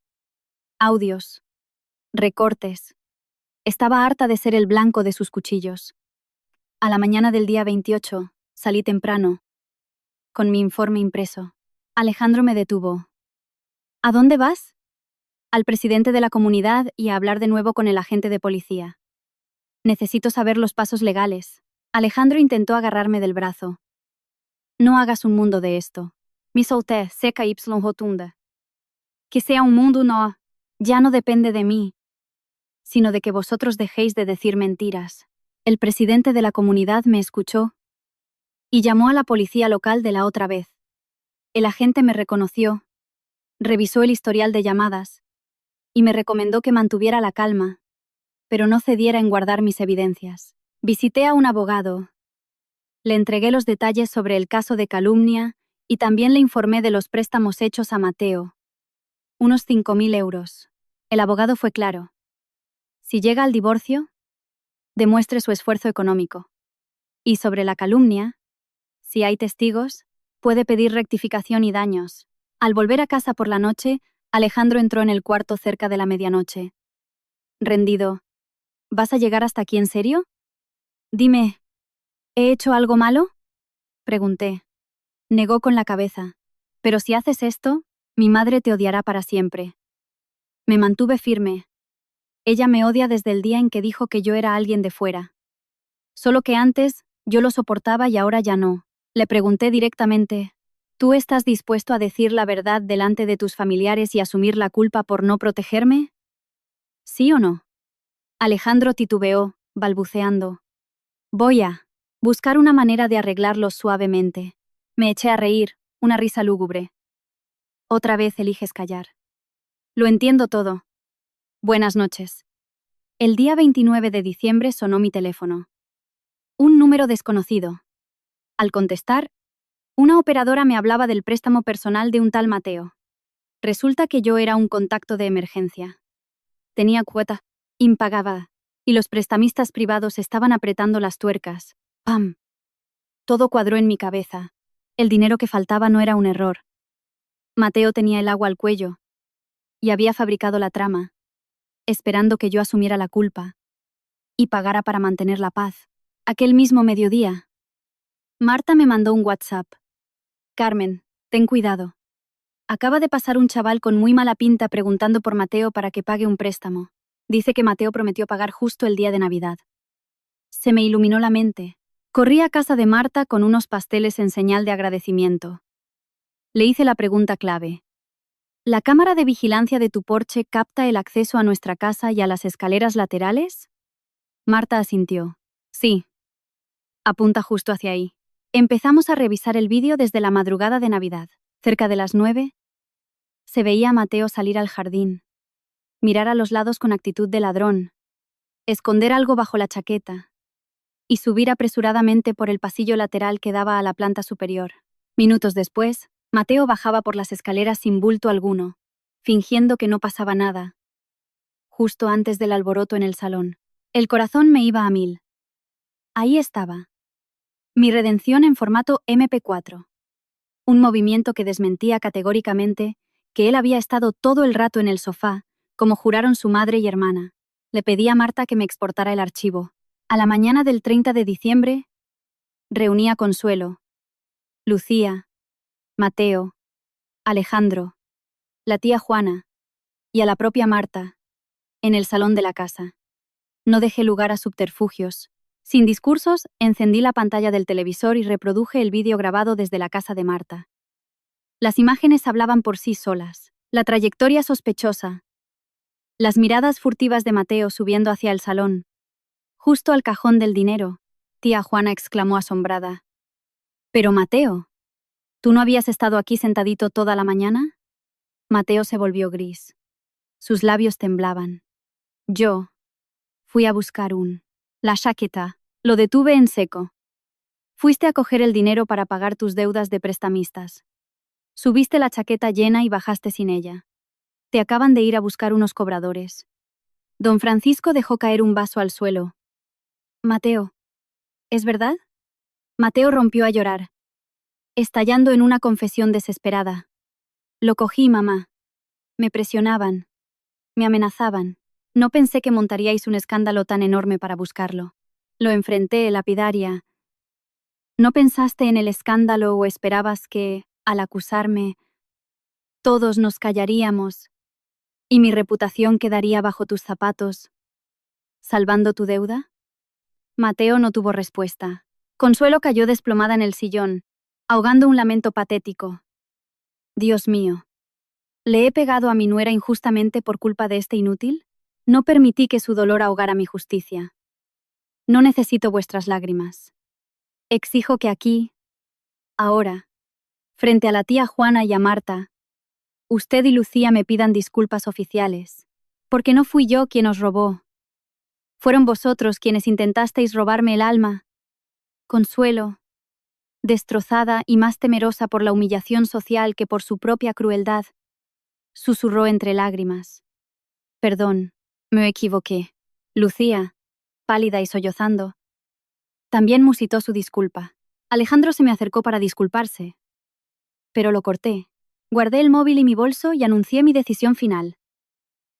audios, recortes. Estaba harta de ser el blanco de sus cuchillos. A la mañana del día 28, salí temprano, con mi informe impreso. Alejandro me detuvo. ¿A dónde vas? Al presidente de la comunidad y a hablar de nuevo con el agente de policía. Necesito saber los pasos legales. Alejandro intentó agarrarme del brazo. No hagas un mundo de esto. Mi solté, seca y rotunda. Que sea un mundo no, ya no depende de mí, sino de que vosotros dejéis de decir mentiras. El presidente de la comunidad me escuchó y llamó a la policía local de la otra vez. El agente me reconoció, revisó el historial de llamadas y me recomendó que mantuviera la calma, pero no cediera en guardar mis evidencias. Visité a un abogado. Le entregué los detalles sobre el caso de calumnia y también le informé de los préstamos hechos a Mateo. Unos 5.000 euros. El abogado fue claro. Si llega al divorcio, demuestre su esfuerzo económico. Y sobre la calumnia, si hay testigos, puede pedir rectificación y daños. Al volver a casa por la noche, Alejandro entró en el cuarto cerca de la medianoche. Rendido. ¿Vas a llegar hasta aquí en serio? Dime, ¿he hecho algo malo? Pregunté. Negó con la cabeza. Pero si haces esto, mi madre te odiará para siempre. Me mantuve firme. Ella me odia desde el día en que dijo que yo era alguien de fuera. Solo que antes, yo lo soportaba y ahora ya no. Le pregunté directamente, ¿tú estás dispuesto a decir la verdad delante de tus familiares y asumir la culpa por no protegerme? ¿Sí o no? Alejandro titubeó, balbuceando. Voy a buscar una manera de arreglarlo suavemente. Me eché a reír, una risa lúgubre. Otra vez eliges callar. Lo entiendo todo. Buenas noches. El día 29 de diciembre sonó mi teléfono. Un número desconocido. Al contestar, una operadora me hablaba del préstamo personal de un tal Mateo. Resulta que yo era un contacto de emergencia. Tenía cuota impagada y los prestamistas privados estaban apretando las tuercas. ¡Pam! Todo cuadró en mi cabeza. El dinero que faltaba no era un error. Mateo tenía el agua al cuello y había fabricado la trama, esperando que yo asumiera la culpa y pagara para mantener la paz. Aquel mismo mediodía, Marta me mandó un WhatsApp. Carmen, ten cuidado. Acaba de pasar un chaval con muy mala pinta preguntando por Mateo para que pague un préstamo. Dice que Mateo prometió pagar justo el día de Navidad. Se me iluminó la mente. Corrí a casa de Marta con unos pasteles en señal de agradecimiento. Le hice la pregunta clave. ¿La cámara de vigilancia de tu porche capta el acceso a nuestra casa y a las escaleras laterales? Marta asintió. Sí. Apunta justo hacia ahí. Empezamos a revisar el vídeo desde la madrugada de Navidad. Cerca de las 9, se veía a Mateo salir al jardín, mirar a los lados con actitud de ladrón, esconder algo bajo la chaqueta y subir apresuradamente por el pasillo lateral que daba a la planta superior. Minutos después, Mateo bajaba por las escaleras sin bulto alguno, fingiendo que no pasaba nada. Justo antes del alboroto en el salón, el corazón me iba a 1000. Ahí estaba. Mi redención en formato MP4. Un movimiento que desmentía categóricamente que él había estado todo el rato en el sofá, como juraron su madre y hermana. Le pedí a Marta que me exportara el archivo. A la mañana del 30 de diciembre, reuní a Consuelo, Lucía, Mateo, Alejandro, la tía Juana y a la propia Marta, en el salón de la casa. No dejé lugar a subterfugios. Sin discursos, encendí la pantalla del televisor y reproduje el vídeo grabado desde la casa de Marta. Las imágenes hablaban por sí solas. La trayectoria sospechosa. Las miradas furtivas de Mateo subiendo hacia el salón. Justo al cajón del dinero, tía Juana exclamó asombrada. «Pero Mateo, ¿tú no habías estado aquí sentadito toda la mañana?» Mateo se volvió gris. Sus labios temblaban. Yo fui a buscar la chaqueta. Lo detuve en seco. Fuiste a coger el dinero para pagar tus deudas de prestamistas. Subiste la chaqueta llena y bajaste sin ella. Te acaban de ir a buscar unos cobradores. Don Francisco dejó caer un vaso al suelo. Mateo, ¿es verdad? Mateo rompió a llorar, estallando en una confesión desesperada. Lo cogí, mamá. Me presionaban. Me amenazaban. No pensé que montaríais un escándalo tan enorme para buscarlo. Lo enfrenté, lapidaria. ¿No pensaste en el escándalo o esperabas que, al acusarme, todos nos callaríamos y mi reputación quedaría bajo tus zapatos, salvando tu deuda? Mateo no tuvo respuesta. Consuelo cayó desplomada en el sillón, ahogando un lamento patético. Dios mío. ¿Le he pegado a mi nuera injustamente por culpa de este inútil? No permití que su dolor ahogara mi justicia. No necesito vuestras lágrimas. Exijo que aquí, ahora, frente a la tía Juana y a Marta, usted y Lucía me pidan disculpas oficiales, porque no fui yo quien os robó. Fueron vosotros quienes intentasteis robarme el alma. Consuelo, destrozada y más temerosa por la humillación social que por su propia crueldad, susurró entre lágrimas. Perdón, me equivoqué. Lucía, pálida y sollozando, también musitó su disculpa. Alejandro se me acercó para disculparse, pero lo corté. Guardé el móvil y mi bolso y anuncié mi decisión final.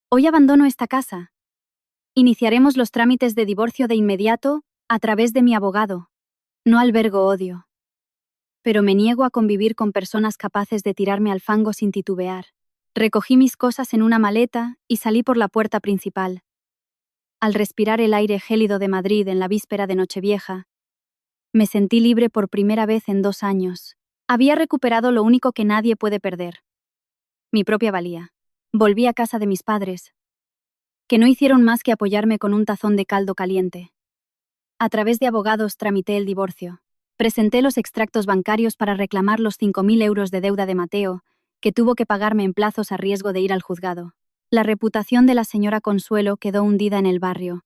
Hoy abandono esta casa. Iniciaremos los trámites de divorcio de inmediato, a través de mi abogado. No albergo odio. Pero me niego a convivir con personas capaces de tirarme al fango sin titubear. Recogí mis cosas en una maleta y salí por la puerta principal. Al respirar el aire gélido de Madrid en la víspera de Nochevieja, me sentí libre por primera vez en 2 años. Había recuperado lo único que nadie puede perder: mi propia valía. Volví a casa de mis padres, que no hicieron más que apoyarme con un tazón de caldo caliente. A través de abogados tramité el divorcio. Presenté los extractos bancarios para reclamar los 5.000 euros de deuda de Mateo, que tuvo que pagarme en plazos a riesgo de ir al juzgado. La reputación de la señora Consuelo quedó hundida en el barrio.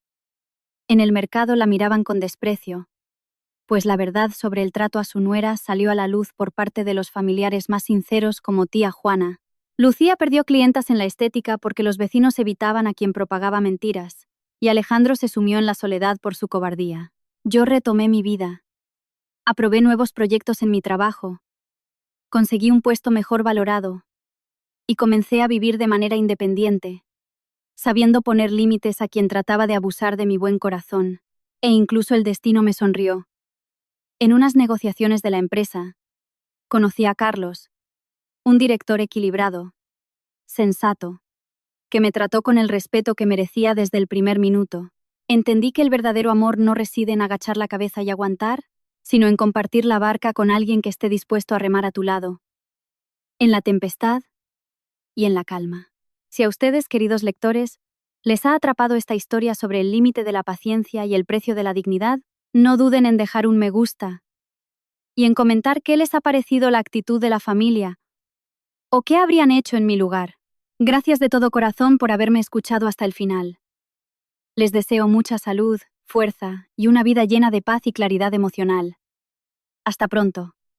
En el mercado la miraban con desprecio, pues la verdad sobre el trato a su nuera salió a la luz por parte de los familiares más sinceros como tía Juana. Lucía perdió clientas en la estética porque los vecinos evitaban a quien propagaba mentiras, y Alejandro se sumió en la soledad por su cobardía. Yo retomé mi vida. Aprobé nuevos proyectos en mi trabajo. Conseguí un puesto mejor valorado. Y comencé a vivir de manera independiente, sabiendo poner límites a quien trataba de abusar de mi buen corazón. E incluso el destino me sonrió. En unas negociaciones de la empresa, conocí a Carlos, un director equilibrado, sensato, que me trató con el respeto que merecía desde el primer minuto. Entendí que el verdadero amor no reside en agachar la cabeza y aguantar, sino en compartir la barca con alguien que esté dispuesto a remar a tu lado, en la tempestad y en la calma. Si a ustedes, queridos lectores, les ha atrapado esta historia sobre el límite de la paciencia y el precio de la dignidad, no duden en dejar un me gusta y en comentar qué les ha parecido la actitud de la familia o qué habrían hecho en mi lugar. Gracias de todo corazón por haberme escuchado hasta el final. Les deseo mucha salud, fuerza y una vida llena de paz y claridad emocional. Hasta pronto.